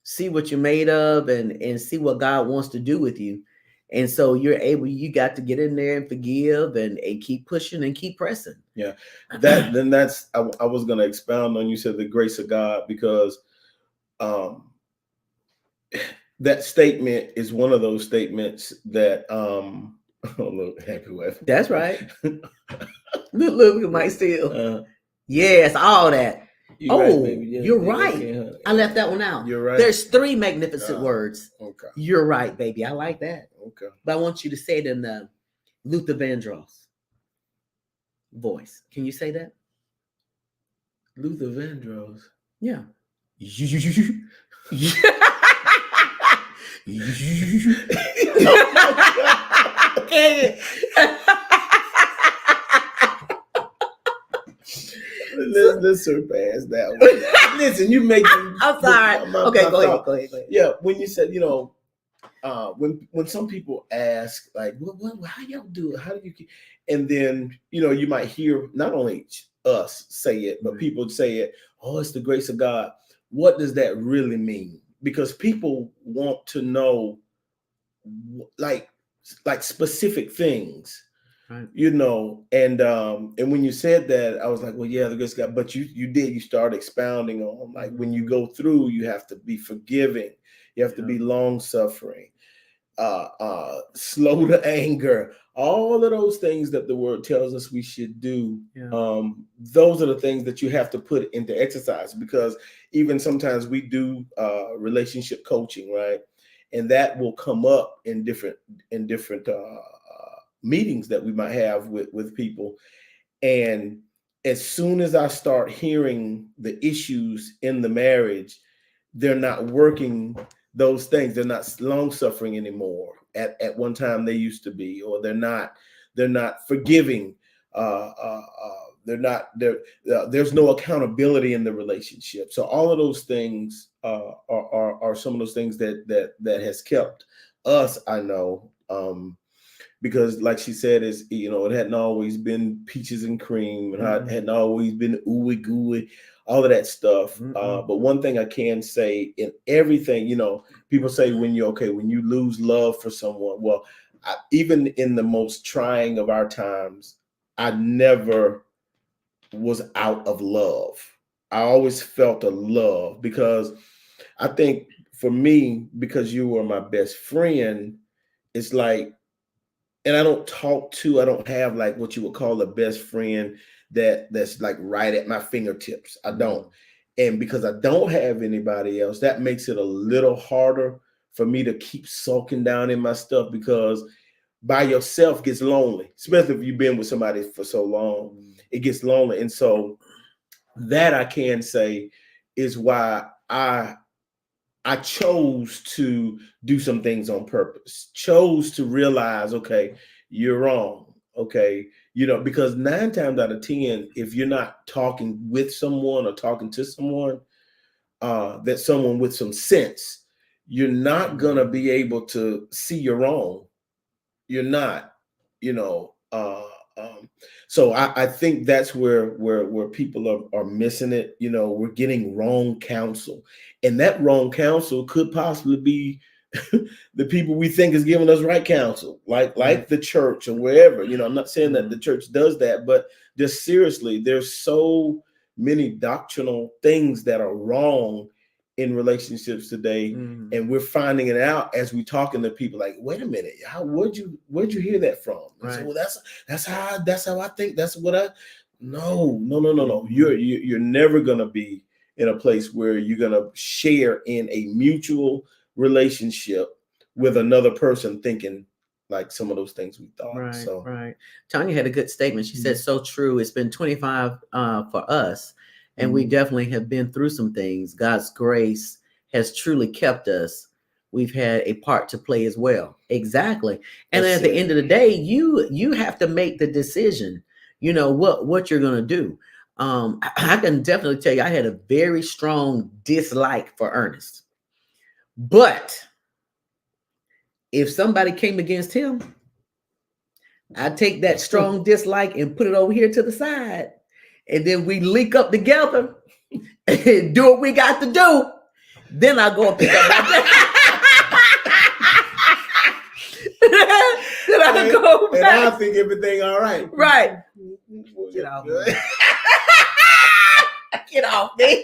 see what you're made of and see what God wants to do with you. And so you got to get in there and forgive and keep pushing and keep pressing. Yeah. That's I was going to expound on, you said the grace of God, because that statement is one of those statements that oh, look, happy wife. That's right. look, Mike still. Yes, all that. Right, baby. Yeah, you're right. Okay, I left that one out. You're right. There's 3 magnificent words. Okay. You're right, baby. I like that. Okay. But I want you to say it in the Luther Vandross voice. Can you say that? Luther Vandross. Yeah. Okay. Let's surpass that one. Listen, you make. I'm sorry. Okay, go ahead. Yeah, when you said, when some people ask, like, what how y'all do it? How do you keep? And then, you might hear not only us say it, but people say it. Oh, it's the grace of God. What does that really mean? Because people want to know, like specific things. Right. And when you said that, I was like, well, yeah, the grace of God. But you start expounding on, like, when you go through, you have to be forgiving, you have to be long suffering, slow to anger, all of those things that the word tells us we should do. Those are the things that you have to put into exercise, because even sometimes we do relationship coaching, right? And that will come up in different meetings that we might have with people. And as soon as I start hearing the issues in the marriage, they're not working those things. They're not long suffering anymore. At one time they used to be, or they're not forgiving. There's no accountability in the relationship. So all of those things are some of those things that has kept us, I know, because, like she said, it hadn't always been peaches and cream, and it hadn't always been ooey gooey, all of that stuff. But one thing I can say, in everything, people say when you lose love for someone, well, even in the most trying of our times, I never was out of love. I always felt a love, because I think for me, because you were my best friend, it's like, and I don't have like what you would call a best friend that's like right at my fingertips. I don't. And because I don't have anybody else, that makes it a little harder for me to keep sulking down in my stuff, because by yourself gets lonely, especially if you've been with somebody for so long. It gets lonely. And so that, I can say, is why I chose to do some things on purpose, chose to realize, okay, you're wrong. Okay. Because 9 times out of 10, if you're not talking with someone or talking to someone, that's someone with some sense, you're not going to be able to see you're wrong. You're not, so I think that's where people are missing it. We're getting wrong counsel, and that wrong counsel could possibly be the people we think is giving us right counsel, like the church or wherever. I'm not saying that the church does that, but just seriously, there's so many doctrinal things that are wrong in relationships today, and we're finding it out as we talking to people. Like, wait a minute, where'd you hear that from? Right. So, well, that's how I think. That's what I. No. You're never gonna be in a place where you're gonna share in a mutual relationship with another person thinking like some of those things we thought. Right. Tanya had a good statement. She said, so true. It's been 25 for us. And we definitely have been through some things. God's grace has truly kept us. We've had a part to play as well. Exactly. And at the end of the day, you have to make the decision, what you're going to do. I can definitely tell you I had a very strong dislike for Ernest. But if somebody came against him, I take that strong dislike and put it over here to the side. And then we link up together and do what we got to do. Then I go and pick up my Then I go back. And I think everything all right. Right. Get off me. Get off me.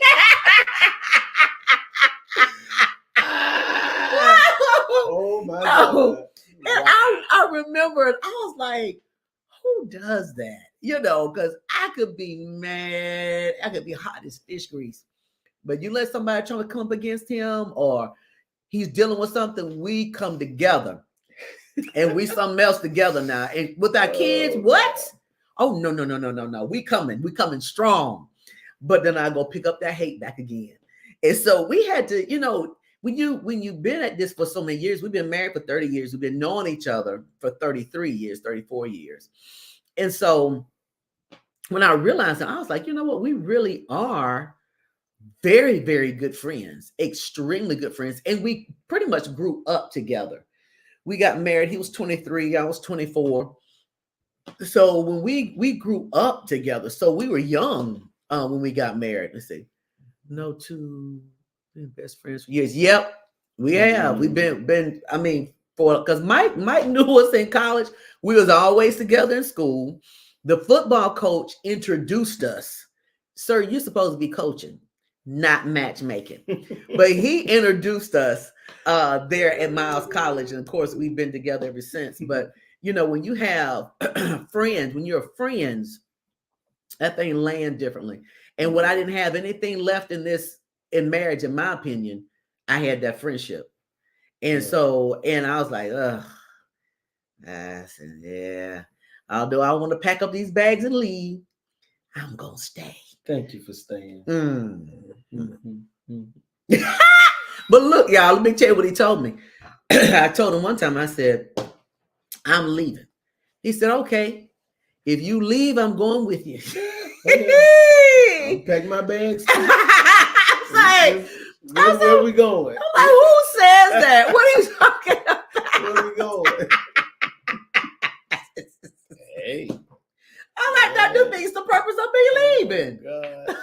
Oh my God. And I remember it. I was like, who does that? You know, because I could be mad. I could be hot as fish grease. But you let somebody try to come up against him or he's dealing with something, we come together. And we something else together now. And with our kids, what? Oh, no. We coming strong. But then I go pick up that hate back again. And so we had to, you know, when you've been at this for so many years, we've been married for 30 years, we've been knowing each other for 33 years, 34 years. And so when I realized that, I was like, you know what, we really are very, very good friends, extremely good friends. And we pretty much grew up together. We got married. He was 23, I was 24. So when we grew up together, so we were young when we got married. Let's see, no two best friends for years. Yep, we have. We've been. I mean, because Mike knew us in college. We was always together in school. The football coach introduced us. Sir, you're supposed to be coaching, not matchmaking. But he introduced us there at Miles College. And of course, we've been together ever since. But, you know, when you have friends, when you're friends, that thing land differently. And when I didn't have anything left in marriage, in my opinion, I had that friendship. And so, and I was like, ugh. I said, yeah, although I want to pack up these bags and leave, I'm going to stay. Thank you for staying. But look, y'all, let me tell you what he told me. I told him one time, I said, I'm leaving. He said, okay, if you leave, I'm going with you. I'll pack my bags. Where are we going? I'm like, who says that? What are you talking about? Where are we going? Hey. I'm like, that defeats the purpose of me leaving. God.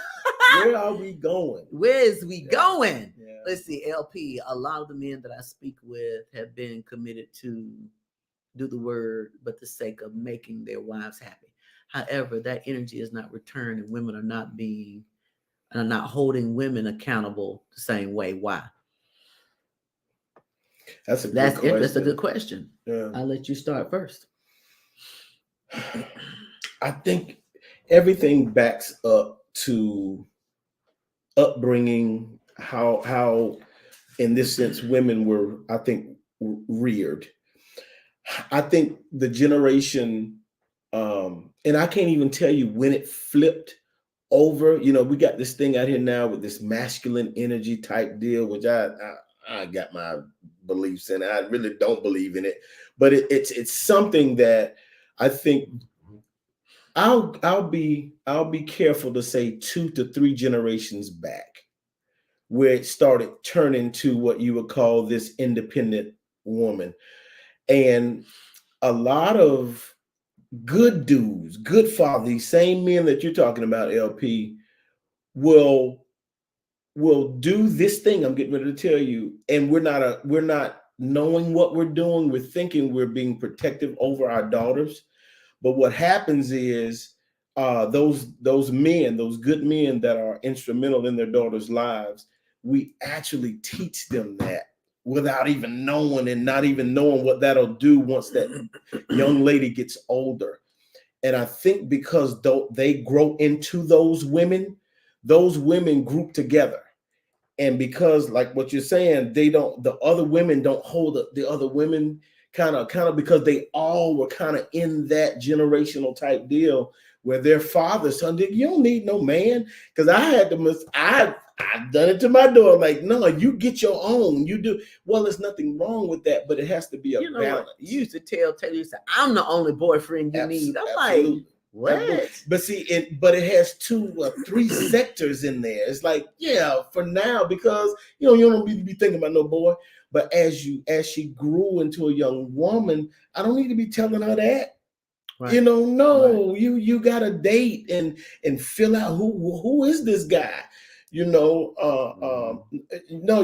Where are we going? Where is we going? Yeah. Let's see, LP. A lot of the men that I speak with have been committed to do the word, but the sake of making their wives happy. However, that energy is not returned, and women are not holding women accountable the same way. Why? That's a good question. Yeah. I'll let you start first. I think everything backs up to upbringing, how in this sense women were, I think, reared. I think the generation, and I can't even tell you when it flipped over. You know, we got this thing out here now with this masculine energy type deal, which I got my beliefs in. I really don't believe in it, but it's something that I think I'll be careful to say 2 to 3 generations back, where it started turning to what you would call this independent woman. And a lot of good dudes, good fathers, these same men that you're talking about, LP, will do this thing I'm getting ready to tell you, and we're not knowing what we're doing. We're thinking we're being protective over our daughters. But what happens is those men, those good men that are instrumental in their daughters' lives, we actually teach them that without even knowing, and not even knowing what that'll do once that young lady gets older. And I think because they grow into those women group together. And because, like what you're saying, the other women don't hold the other women kind of because they all were kind of in that generational type deal where their fathers, son, you don't need no man. Because I've done it to my daughter. Like, no, you get your own. You do. Well, there's nothing wrong with that, but it has to be a balance. You used to tell Taylor, you said, I'm the only boyfriend you need. I'm like, What? But see, but it has three sectors in there. It's like, yeah, for now, because you don't need to be thinking about no boy. But as she grew into a young woman, I don't need to be telling her that. Right. No, right. You got to date and fill out who is this guy. No,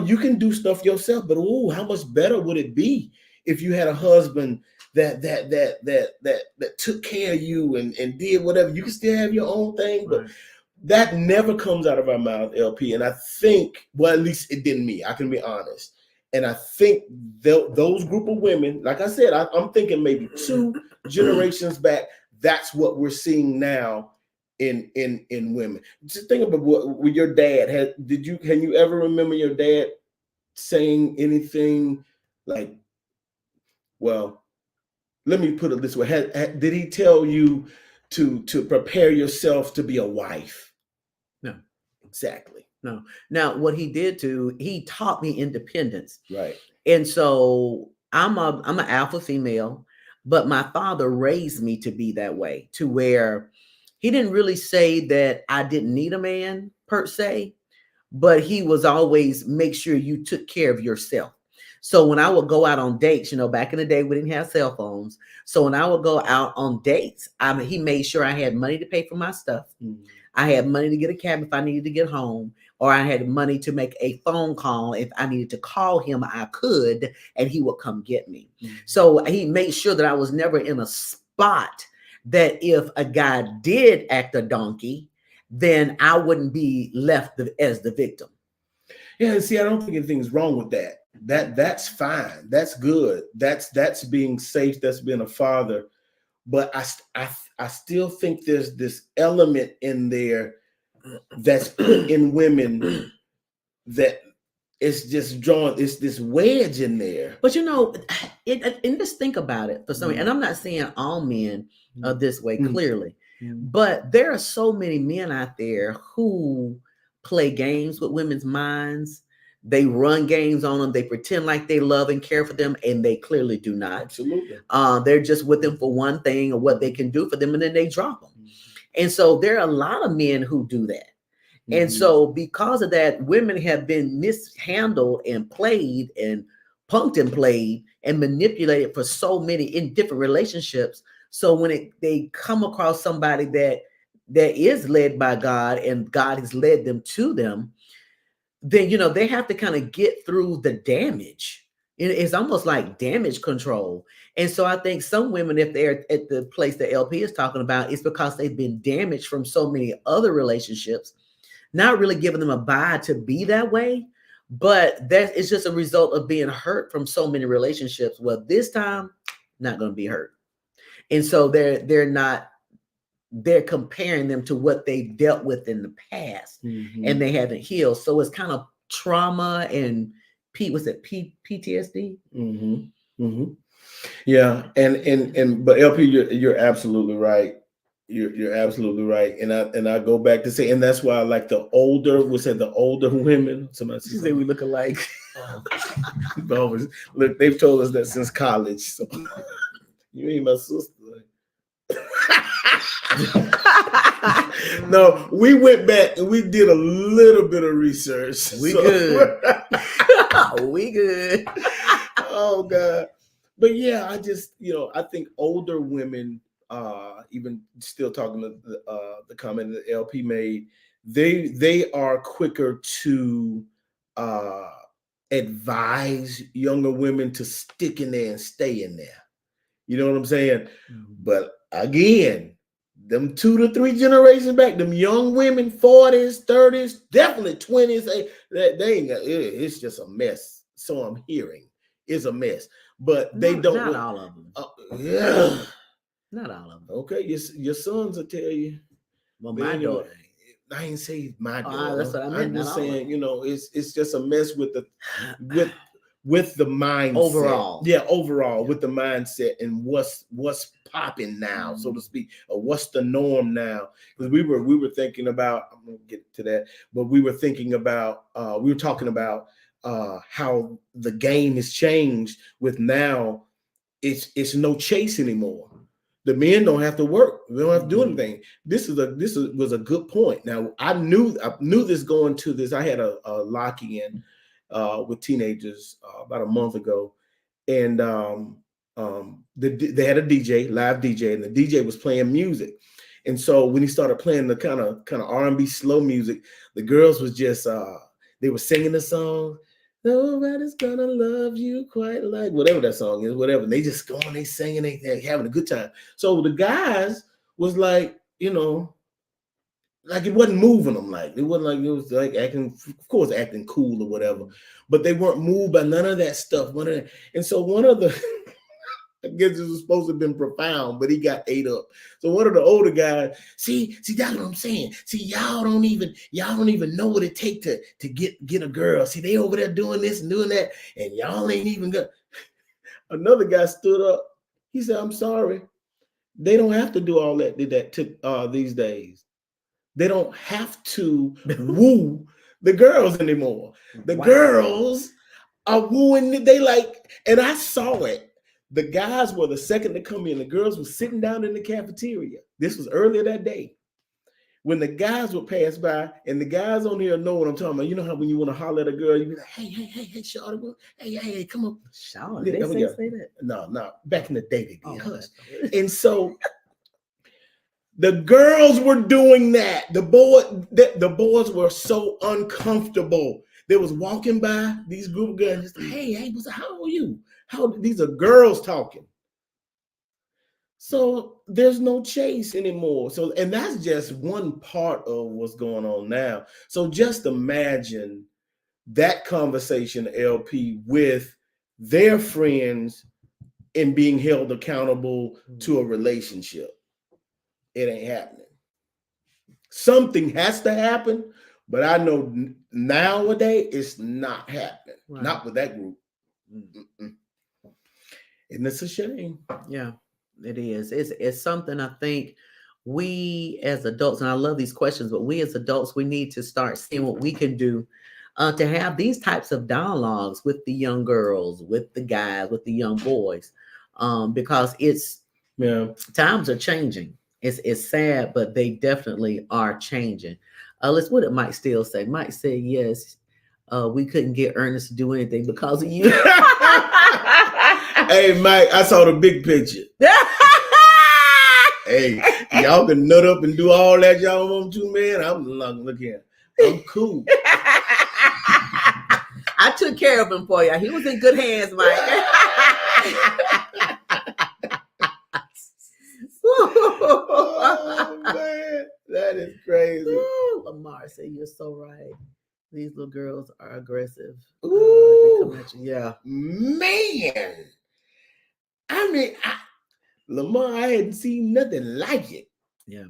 you can do stuff yourself, but how much better would it be if you had a husband that took care of you and did whatever? You can still have your own thing, but that never comes out of our mouth, LP. And I think, well, at least it didn't me. I can be honest. And I think those group of women, like I said, I'm thinking maybe 2 generations back, that's what we're seeing now in women. Just think about what your dad had. Can you ever remember your dad saying anything like, well, let me put it this way. Did he tell you to prepare yourself to be a wife? No. Exactly. No. Now, what he did he taught me independence. Right. And so I'm an alpha female, but my father raised me to be that way, to where he didn't really say that I didn't need a man per se, but he was always make sure you took care of yourself. So when I would go out on dates, back in the day, we didn't have cell phones. So when I would go out on dates, he made sure I had money to pay for my stuff. Mm-hmm. I had money to get a cab if I needed to get home, or I had money to make a phone call. If I needed to call him, I could, and he would come get me. Mm-hmm. So he made sure that I was never in a spot that if a guy did act a donkey, then I wouldn't be left as the victim. Yeah, see, I don't think anything's wrong with that. That's fine. That's good. That's being safe. That's being a father. But I still think there's this element in there that's put in women that it's just drawn. It's this wedge in there. But and just think about it for some reason. And I'm not saying all men are this way, clearly. But there are so many men out there who play games with women's minds. They run games on them. They pretend like they love and care for them, and they clearly do not. Absolutely. They're just with them for one thing or what they can do for them, and then they drop them. And so there are a lot of men who do that. And so because of that, women have been mishandled and played and punked and played and manipulated for so many in different relationships. So when they come across somebody that is led by God and God has led them to them, then, they have to kind of get through the damage. It's almost like damage control. And so I think some women, if they're at the place that LP is talking about, it's because they've been damaged from so many other relationships, not really giving them a buy to be that way. But that is just a result of being hurt from so many relationships. Well, this time, not going to be hurt. And so they're comparing them to what they dealt with in the past, and they haven't healed. So it's kind of trauma and PTSD. Yeah, but LP, you're absolutely right. You're absolutely right, and I go back to say, and that's why I like the older women. Somebody say we look alike. Look, they've told us that since college. So you ain't my sister. No, we went back and we did a little bit of research. We good. We good. Oh God. But yeah, I just, I think older women, even still talking to the comment that LP made, they are quicker to advise younger women to stick in there and stay in there. You know what I'm saying? But again, them 2 to 3 generations back, them young women, 40s, 30s, definitely 20s, they ain't got, it's just a mess. So I'm hearing it's a mess. But they don't. Not all of them. Yeah. Not all of them. Okay, your sons will tell you. Well, my daughter. I ain't say my daughter. That's what I meant. I'm just saying, it's just a mess with the mindset overall. Yeah, overall with the mindset and what's popping now, so to speak, or what's the norm now. Because we were thinking about, I'm gonna get to that, but we were thinking about we were talking about how the game has changed with now it's no chase anymore. The men don't have to work. They don't have to do anything. This was a good point. Now I knew this going to this. I had a lock-in with teenagers about a month ago, and they had a DJ, live DJ, and the DJ was playing music. And so when he started playing the kind of R&B slow music, the girls was just they were singing the song. Nobody's gonna love you quite like whatever that song is, whatever. And they just going, they singing, they having a good time. So the guys was like, like it wasn't moving them. Like it wasn't like it was like acting, of course, acting cool or whatever. But they weren't moved by none of that stuff. And so one of the I guess it was supposed to have been profound, but he got ate up. So one of the older guys, see, that's what I'm saying. See, y'all don't even know what it takes to get a girl. See, they over there doing this and doing that, and y'all ain't even got. Another guy stood up. He said, "I'm sorry. They don't have to do all that these days. They don't have to woo the girls anymore. The girls are wooing. They like, and I saw it. The guys were the second to come in. The girls were sitting down in the cafeteria. This was earlier that day. When the guys would pass by, and the guys on here know what I'm talking about. You know how when you want to holler at a girl, you be like, hey, shawty, hey, come on. Shawty, they say that? No. Back in the day, they did. Hush. And so the girls were doing that. The boys were so uncomfortable. They was walking by these group of girls. Like, hey, how are you? These are girls talking. So there's no chase anymore. So, and that's just one part of what's going on now. So just imagine that conversation, LP, with their friends and being held accountable to a relationship. It ain't happening. Something has to happen, but I know nowadays it's not happening. Right. Not with that group. Mm-mm. And it's a shame. Yeah, it is. It's something I think we as adults, and I love these questions, but we as adults, we need to start seeing what we can do to have these types of dialogues with the young girls, with the guys, with the young boys, because times are changing. It's sad, but they definitely are changing. What did Mike Steele say? Mike said, yes, we couldn't get Ernest to do anything because of you. Hey, Mike, I saw the big picture. Hey, y'all can nut up and do all that y'all want to, man. I'm look here. I'm cool. I took care of him for you. He was in good hands, Mike. Oh, man. That is crazy. Ooh, Lamar said, you're so right. These little girls are aggressive. Ooh, they come at you. Yeah. Man. I mean, Lamar, I hadn't seen nothing like it. Yeah.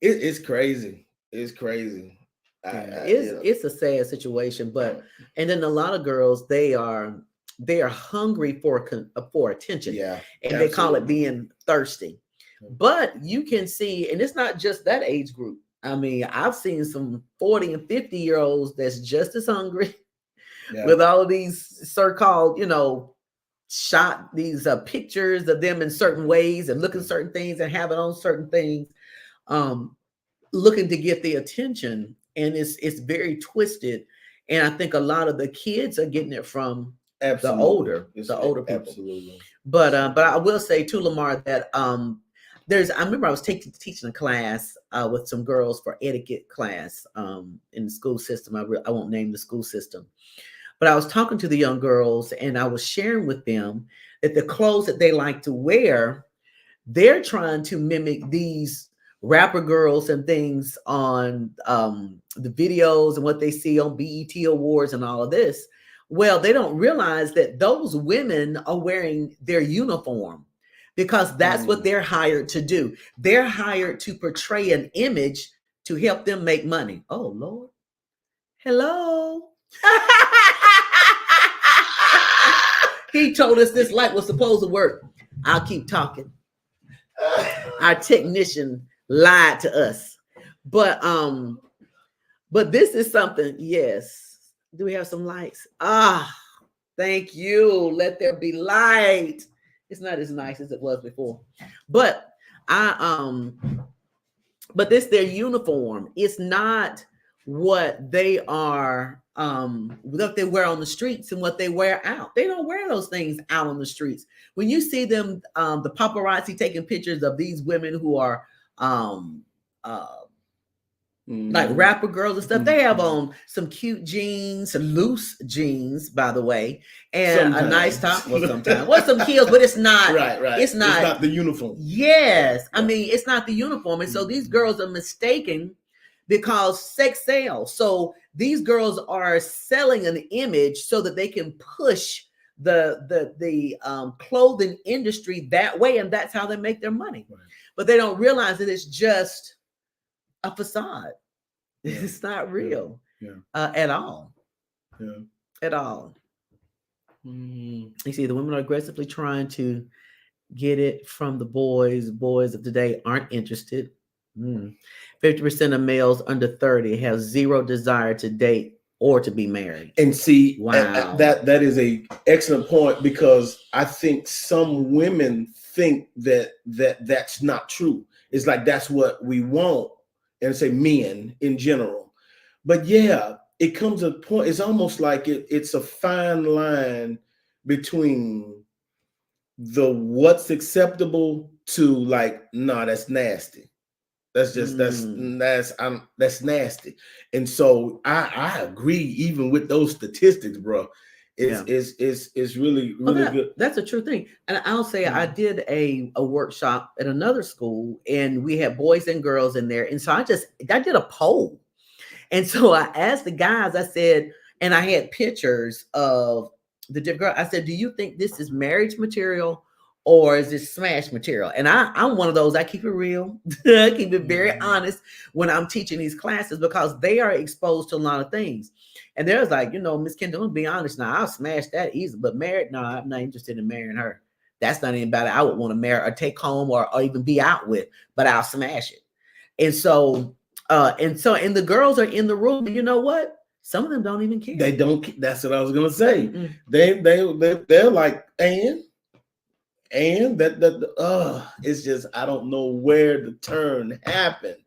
It's crazy. It's crazy. It's a sad situation, and then a lot of girls, they are hungry for attention. Yeah. And absolutely. They call it being thirsty. But you can see, and it's not just that age group. I mean, I've seen some 40 and 50-year-olds that's just as hungry with all of these so-called, shot these pictures of them in certain ways and looking certain things and having on certain things, looking to get the attention. And it's very twisted. And I think a lot of the kids are getting it from the older people. Absolutely. But I will say to Lamar that I remember I was teaching a class with some girls for etiquette class in the school system. I won't name the school system, but I was talking to the young girls and I was sharing with them that the clothes that they like to wear, they're trying to mimic these rapper girls and things on the videos and what they see on BET Awards and all of this. Well, they don't realize that those women are wearing their uniform because that's what they're hired to do. They're hired to portray an image to help them make money. Oh, Lord. Hello. He told us this light was supposed to work. I'll keep talking. Our technician lied to us. But this is something, yes. Do we have some lights? Thank you. Let there be light. It's not as nice as it was before. But I but this their uniform. It's not what they are what they wear on the streets and what they wear out. They don't wear those things out on the streets. When you see them, the paparazzi taking pictures of these women who are um uh like rapper girls and stuff, they have on some cute jeans, some loose jeans, by the way, and sometimes. a nice top. Well, sometimes, well, some heels, but it's not. Right. It's not the uniform. Yes, I mean it's not the uniform, and so these girls are mistaken because sex sells. So these girls are selling an image so that they can push the clothing industry that way, and that's how they make their money. Right. But they don't realize that it's just a facade. Yeah. It's not real at all. Yeah. At all. You see, the women are aggressively trying to get it from the boys. Boys of today aren't interested. 50% of males under 30 have zero desire to date or to be married. And see, wow, that is a excellent point, because I think some women think that's not true. It's like that's what we want, and say men in general. But yeah, it comes to a point. It's almost like it's a fine line between the what's acceptable to like, nah, that's nasty. That's just that's nasty. And so I agree, even with those statistics, bro. It's really good. That's a true thing. And I'll say I did a workshop at another school, and we had boys and girls in there. And so I did a poll. And so I asked the guys, I said, and I had pictures of the different girl. I said, do you think this is marriage material or is this smash material? And I'm one of those, I keep it real. I keep it very honest when I'm teaching these classes, because they are exposed to a lot of things. And there's like, Miss Kendall, be honest now, I'll smash that easy, but married, no, I'm not interested in marrying her. That's not anybody I would want to marry or take home or even be out with, but I'll smash it. And so the girls are in the room, and you know what? Some of them don't even care. They don't. That's what I was gonna say. They're like, and it's just, I don't know where the turn happened,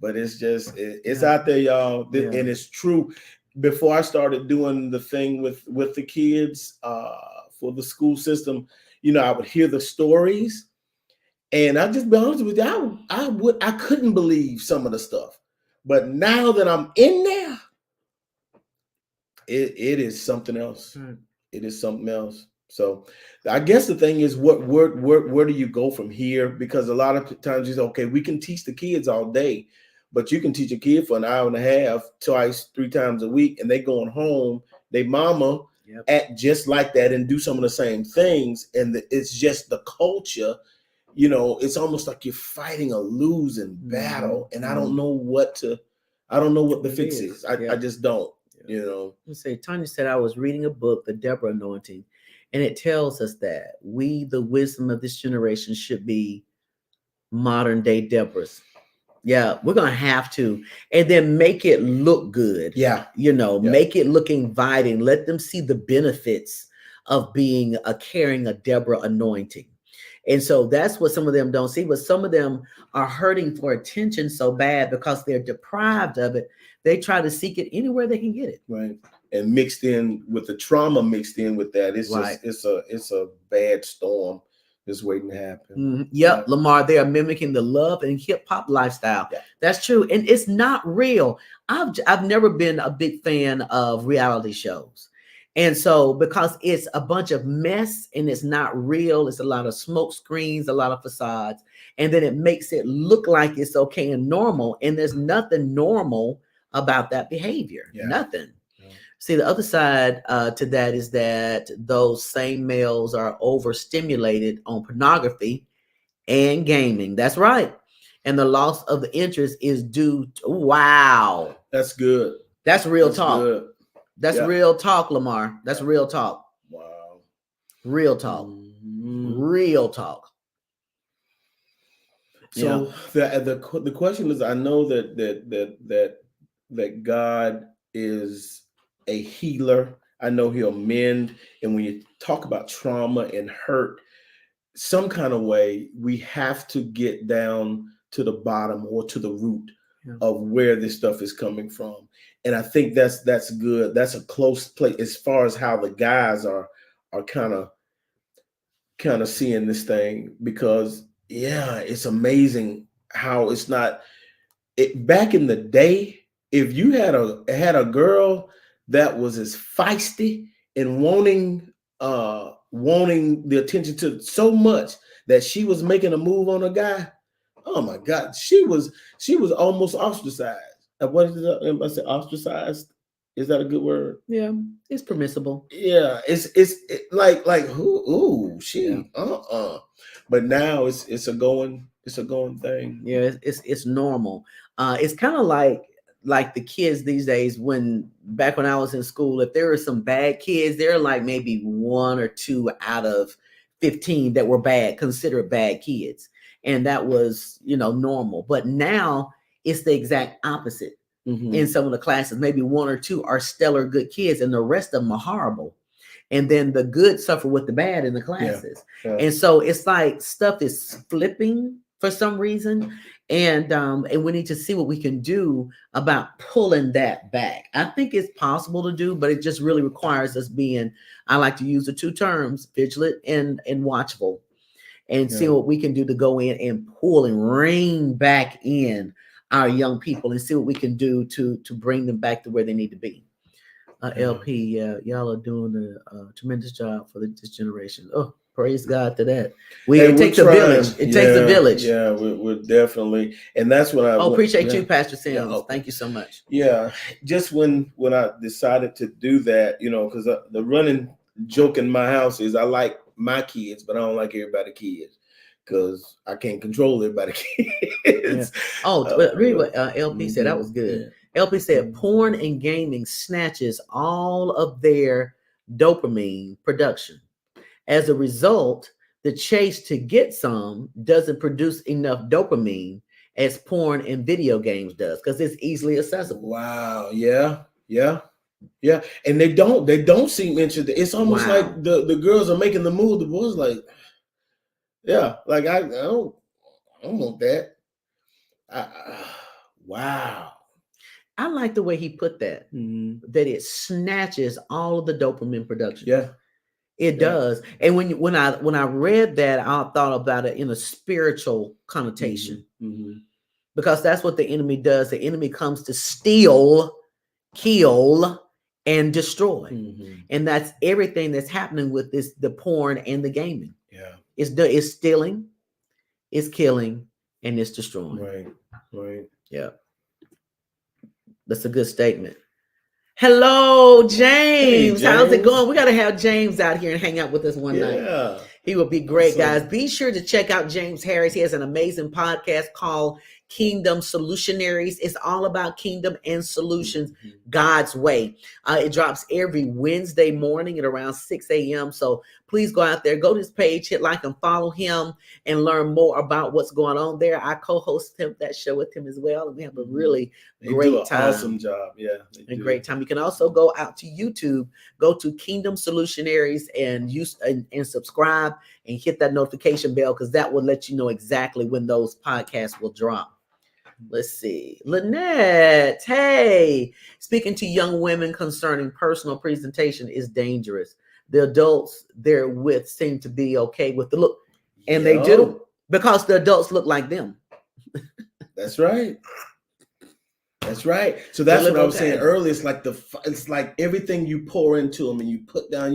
but it's just it's out there, y'all, and it's true. Before I started doing the thing with the kids for the school system, I would hear the stories, and I'll just be honest with you, I couldn't believe some of the stuff. But now that I'm in there, it is something else. It is something else. So I guess the thing is, where do you go from here? Because a lot of times you say, okay, we can teach the kids all day, but you can teach a kid for an hour and a half, twice, 3 times a week, and they going home, they mama act just like that and do some of the same things. And it's just the culture, it's almost like you're fighting a losing battle. And I don't know what the fix is. I just don't, Let's say Tanya said, I was reading a book, The Deborah Anointing, and it tells us that we, the wisdom of this generation, should be modern day Deborahs. Yeah, we're going to have to. And then make it look good. Make it look inviting. Let them see the benefits of being carrying a Deborah anointing. And so that's what some of them don't see, but some of them are hurting for attention so bad because they're deprived of it. They try to seek it anywhere they can get it. Right. And mixed in with the trauma, mixed in with that, it's just it's a bad storm just waiting to happen. Lamar, they are mimicking the love and hip hop lifestyle. That's true, and it's not real. I've never been a big fan of reality shows. And so, because it's a bunch of mess and it's not real, it's a lot of smoke screens, a lot of facades, and then it makes it look like it's okay and normal. And there's nothing normal about that behavior. Nothing. See, the other side to that is that those same males are overstimulated on pornography and gaming. That's right. And the loss of the interest is due to, wow. That's good. That's real talk. Good. That's real talk, Lamar. That's real talk. Wow. Real talk. Real talk. So the question is, I know that God is a healer. I know he'll mend. And when you talk about trauma and hurt, some kind of way, we have to get down to the bottom or to the root of where this stuff is coming from. And I think that's good. That's a close place as far as how the guys are kind of seeing this thing, because yeah, it's amazing how it's not back in the day. If you had a girl that was as feisty and wanting the attention to so much that she was making a move on a guy, oh my God, she was almost ostracized. What is it? I said ostracized. Is that a good word? Yeah, it's permissible. Yeah, it's like who? Ooh, she. Yeah. But now it's a going thing. Yeah, it's normal. It's kind of like the kids these days. When back when I was in school, if there were some bad kids, there are like maybe 1 or 2 out of 15 that were bad, considered bad kids, and that was normal. But now it's the exact opposite. In some of the classes, maybe 1 or 2 are stellar good kids, and the rest of them are horrible. And then the good suffer with the bad in the classes. Yeah. And so it's like stuff is flipping for some reason. And we need to see what we can do about pulling that back. I think it's possible to do, but it just really requires us being, I like to use the 2 terms, vigilant and watchful, and see what we can do to go in and pull and rein back in our young people and see what we can do to bring them back to where they need to be. LP, y'all are doing a tremendous job for this generation. Oh, praise God to that. It takes a village. It takes a village. Yeah, we're definitely, and that's when I appreciate you, Pastor Sims. Thank you so much. Yeah, just when I decided to do that, because the running joke in my house is I like my kids, but I don't like everybody's kids, because I can't control everybody's kids. Yeah. Read what LP said. That was good. Yeah. LP said, porn and gaming snatches all of their dopamine production. As a result, the chase to get some doesn't produce enough dopamine as porn and video games does, because it's easily accessible. Wow. Yeah. And they don't seem interested. It's almost like the girls are making the move. The boys like, yeah, like I don't want that. Wow. I like the way he put that, that it snatches all of the dopamine production. Yeah, it does. And when I read that, I thought about it in a spiritual connotation, because that's what the enemy does. The enemy comes to steal, kill, and destroy, and that's everything that's happening with the porn and the gaming. Yeah, it's stealing, it's killing, and it's destroying. Right. Yeah. That's a good statement. Hello, James. Hey, James. How's it going? We got to have James out here and hang out with us one night. He will be great, guys. Be sure to check out James Harris. He has an amazing podcast called Kingdom Solutionaries. It's all about kingdom and solutions, God's way. It drops every Wednesday morning at around 6 a.m. So please go out there, go to his page, hit like and follow him, and learn more about what's going on there. I co-host that show with him as well, and we have a really great time. Awesome job. Yeah. Great time. You can also go out to YouTube, go to Kingdom Solutionaries and subscribe and hit that notification bell, because that will let you know exactly when those podcasts will drop. Let's see. Lynette, hey. Speaking to young women concerning personal presentation is dangerous. The adults they're with seem to be okay with the look. And they do, because the adults look like them. That's right. So that's what I was saying earlier. It's like everything you pour into them and you put down,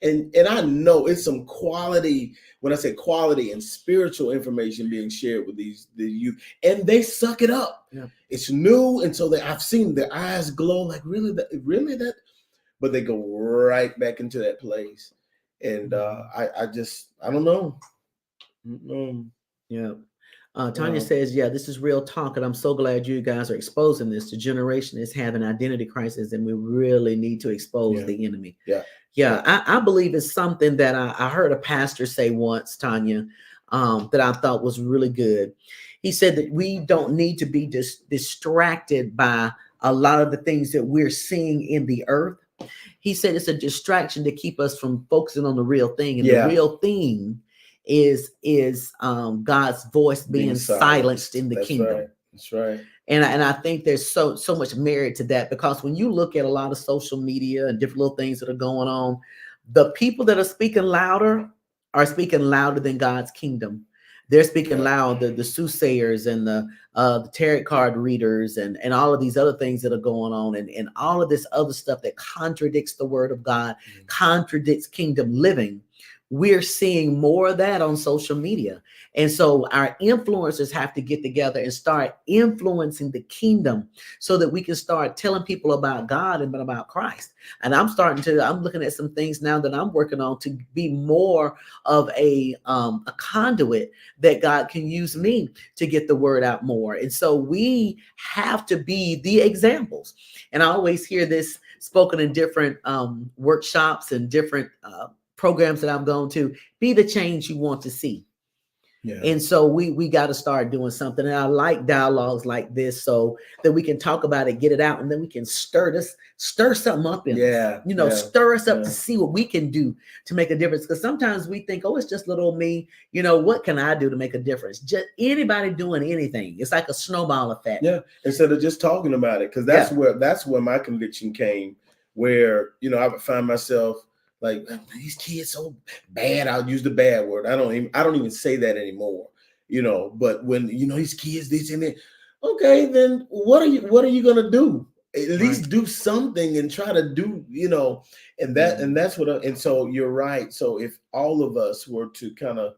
and I know it's some quality, when I say quality and spiritual information being shared with the youth, and they suck it up. Yeah. It's new. And so I've seen their eyes glow like, really that, but they go right back into that place. And I don't know. Yeah. Tanya says, yeah, this is real talk, and I'm so glad you guys are exposing this. The generation is having identity crisis, and we really need to expose the enemy. Yeah. I believe it's something that I heard a pastor say once, Tanya, that I thought was really good. He said that we don't need to be distracted by a lot of the things that we're seeing in the earth. He said it's a distraction to keep us from focusing on the real thing, and the real thing is God's voice being silenced in the That's kingdom. right. That's right. And I think there's so much merit to that, because when you look at a lot of social media and different little things that are going on, the people that are speaking louder are speaking louder than God's kingdom. They're speaking loud, the soothsayers and the tarot card readers and all of these other things that are going on, and all of this other stuff that contradicts the word of God, contradicts kingdom living. We're seeing more of that on social media. And so our influencers have to get together and start influencing the kingdom so that we can start telling people about God and about Christ. And I'm looking at some things now that I'm working on to be more of a conduit that God can use me to get the word out more. And so we have to be the examples. And I always hear this spoken in different workshops and different programs that I'm going to: be the change you want to see. Yeah. And so we got to start doing something. And I like dialogues like this so that we can talk about it, get it out, and then we can stir something up in us. Stir us up to see what we can do to make a difference. Because sometimes we think, oh, it's just little me. What can I do to make a difference? Just anybody doing anything. It's like a snowball effect. Yeah. Instead of just talking about it. Because that's where my conviction came, where, I would find myself like, these kids so bad. I'll use the bad word. I don't even say that anymore. But when these kids, this and that, okay, then what are you gonna do? At least do something and try to do, and that's what. And so you're right. So if all of us were to kind of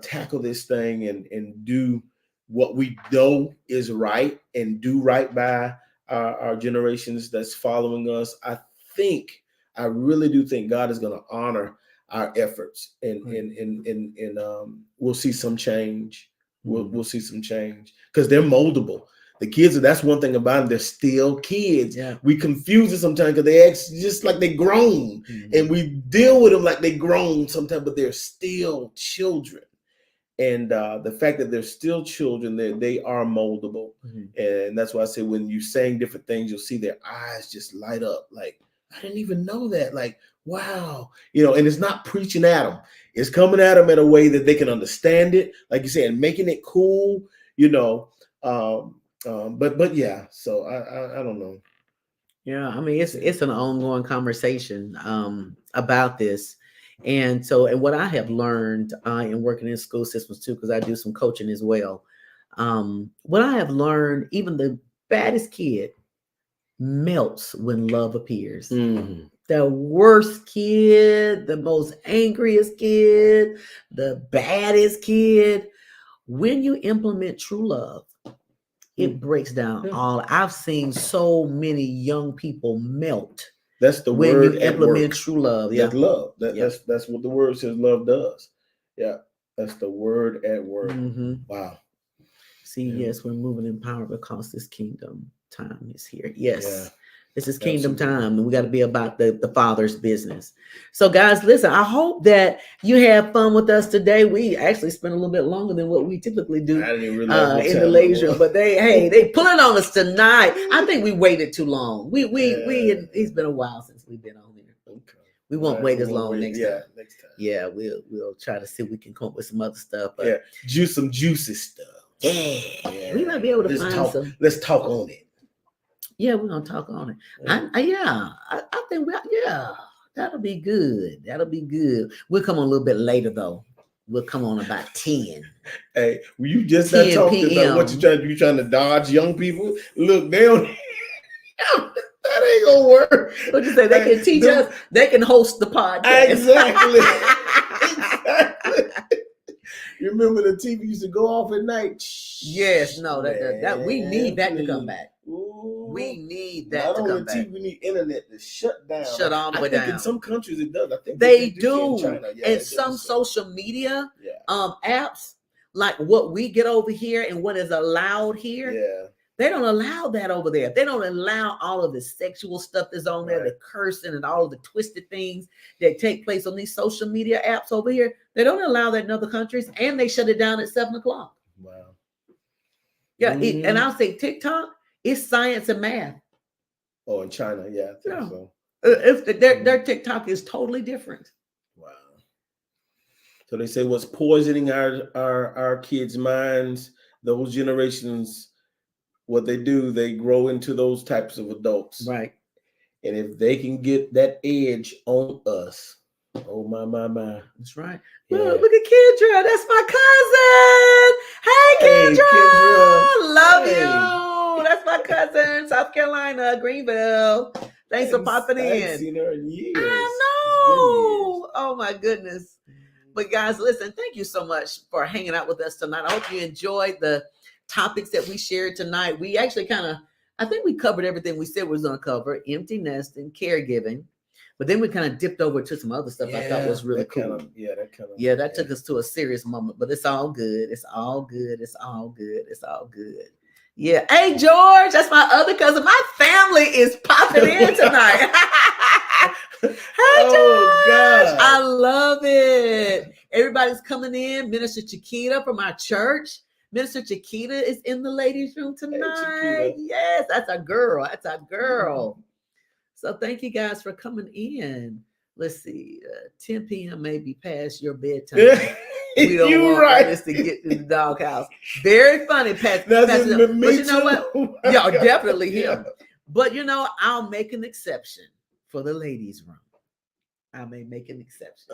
tackle this thing and do what we know is right and do right by our generations that's following us, I really do think God is going to honor our efforts, and we'll see some change. We'll see some change because they're moldable. The kids, that's one thing about them. They're still kids. Yeah. We confuse it sometimes because they act just like they grown, and we deal with them like they grown sometimes, but they're still children. And the fact that they're still children, they are moldable. And that's why I say when you're saying different things, you'll see their eyes just light up like, I didn't even know that. Like, wow. And it's not preaching at them. It's coming at them in a way that they can understand it, like you said, and making it cool, but yeah. So I don't know. Yeah, I mean, it's an ongoing conversation about this. And what I have learned in working in school systems too, because I do some coaching as well. What I have learned, even the baddest kid melts when love appears. The worst kid, the most angriest kid, the baddest kid, when you implement true love, it breaks down all. I've seen so many young people melt. That's the word when you implement true love. That's love. That's what the word says love does. Yeah, that's the word at work. Wow. See, yes, we're moving in power because this kingdom time is here. Yes. This is kingdom time, and we got to be about the Father's business. So, guys, listen, I hope that you have fun with us today. We actually spent a little bit longer than what we typically do in the ladies' room, but they pulling on us tonight. I think we waited too long. It's been a while since we've been on here. Okay. We won't wait as long next time. Next time. Yeah, we'll try to see if we can come up with some other stuff. But some juicy stuff. Yeah, we might be able to find some. Let's talk on it. Yeah, we're gonna talk on it. I think that'll be good. That'll be good. We'll come on a little bit later though. We'll come on about 10. Hey, were you just not talking about what you trying to dodge young people? Look, they don't. That ain't gonna work. What you say? They can teach us. They can host the podcast. Exactly. Exactly. You remember the TV used to go off at night? Yes, no, that we need that to come back. Ooh, we need that to come back. TV, we need internet to shut down. Shut all the way down. In some countries it does. I think they do. In China. Yeah, and some social media apps, like what we get over here and what is allowed here. Yeah. They don't allow that over there. They don't allow all of the sexual stuff that's on there, the cursing and all of the twisted things that take place on these social media apps over here. They don't allow that in other countries, and they shut it down at 7:00. Wow. Yeah, and I'll say TikTok, it's science and math. Oh, in China, yeah. I think so. Their TikTok is totally different. Wow. So they say what's poisoning our kids' minds, those generations, what they do, they grow into those types of adults. Right. And if they can get that edge on us, oh my. That's right. Yeah. Look at Kendra. That's my cousin. Hey, Kendra. Kendra. Love Hey. you. That's my cousin, South Carolina, Greenville. Thanks for popping I in. haven't seen her in years. I know. Oh my goodness. But guys, listen, thank you so much for hanging out with us tonight. I hope you enjoyed the topics that we shared tonight. We actually I think we covered everything we said we was going to cover: empty nest and caregiving. But then we kind of dipped over to some other stuff I thought was really cool. That took us to a serious moment, but it's all good. It's all good. It's all good. It's all good. Yeah. Hey, George, that's my other cousin. My family is popping in tonight. Hey, George. God. I love it. Everybody's coming in. Minister Chiquita from our church. Minister Chiquita is in the ladies' room tonight. Hey, yes, that's our girl. That's our girl. So thank you guys for coming in. Let's see, 10 p.m. may be past your bedtime. We don't want this to get to the doghouse. Very funny, Pat. But you know what? Yeah, definitely him. But you know, I'll make an exception for the ladies' room. I may make an exception.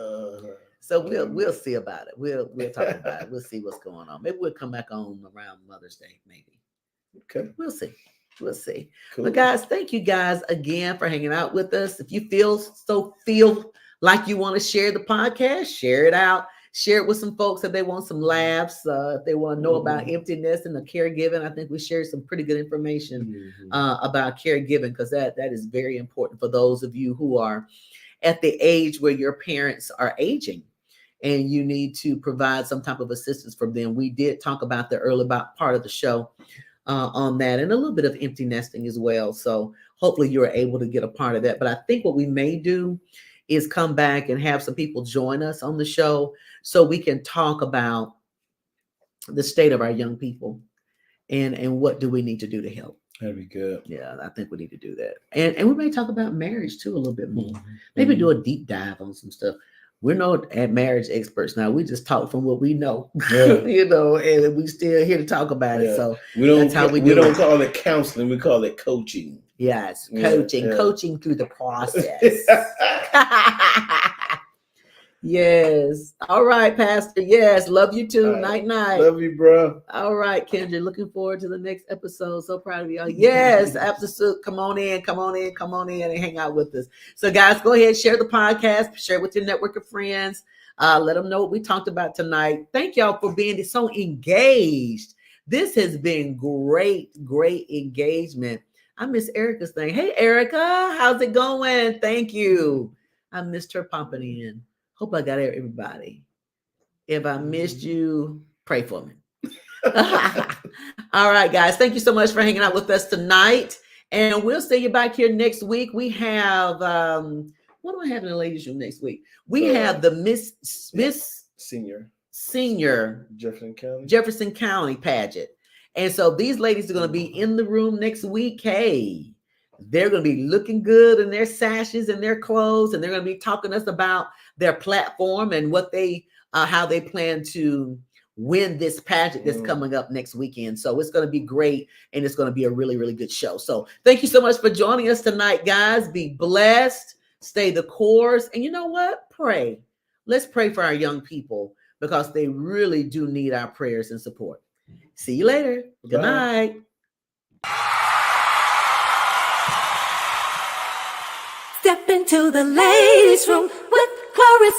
So we'll see about it. We'll talk about it. We'll see what's going on. Maybe we'll come back on around Mother's Day. Maybe. Okay. We'll see. We'll see. Cool. But guys, thank you guys again for hanging out with us. If you feel like you want to share the podcast, share it out. Share it with some folks if they want some laughs. If they want to know about emptiness and the caregiving, I think we shared some pretty good information about caregiving, because that is very important for those of you who are at the age where your parents are aging and you need to provide some type of assistance for them. We did talk about the early part of the show on that, and a little bit of empty nesting as well. So hopefully you're able to get a part of that. But I think what we may do is come back and have some people join us on the show so we can talk about the state of our young people and what do we need to do to help. That'd be good. Yeah, I think we need to do that. And we may talk about marriage too a little bit more. Maybe do a deep dive on some stuff. We're not marriage experts now. We just talk from what we know, you know, and we still here to talk about it. So that's how we don't call it counseling. We call it coaching. Yes, coaching through the process. Yes. All right, Pastor. Yes. Love you too. Night. Love you, bro. All right, Kendra. Looking forward to the next episode. So proud of y'all. Yes, absolutely. Come on in and hang out with us. So guys, go ahead, share the podcast, share it with your network of friends. Let them know what we talked about tonight. Thank y'all for being so engaged. This has been great engagement. I miss Erica's thing. Hey, Erica, how's it going? Thank you. I missed her popping in. Hope I got everybody. If I missed you, pray for me. All right, guys. Thank you so much for hanging out with us tonight. And we'll see you back here next week. We have, what do I have in the ladies' room next week? We have the Miss Senior Jefferson County pageant. And so these ladies are going to be in the room next week. Hey, they're going to be looking good in their sashes and their clothes. And they're going to be talking to us about their platform and what how they plan to win this pageant that's coming up next weekend. So it's going to be great. And it's going to be a really, really good show. So thank you so much for joining us tonight, guys. Be blessed. Stay the course. And you know what? Pray. Let's pray for our young people, because they really do need our prayers and support. See you later. Good night. Step into the ladies' room with Clarissa.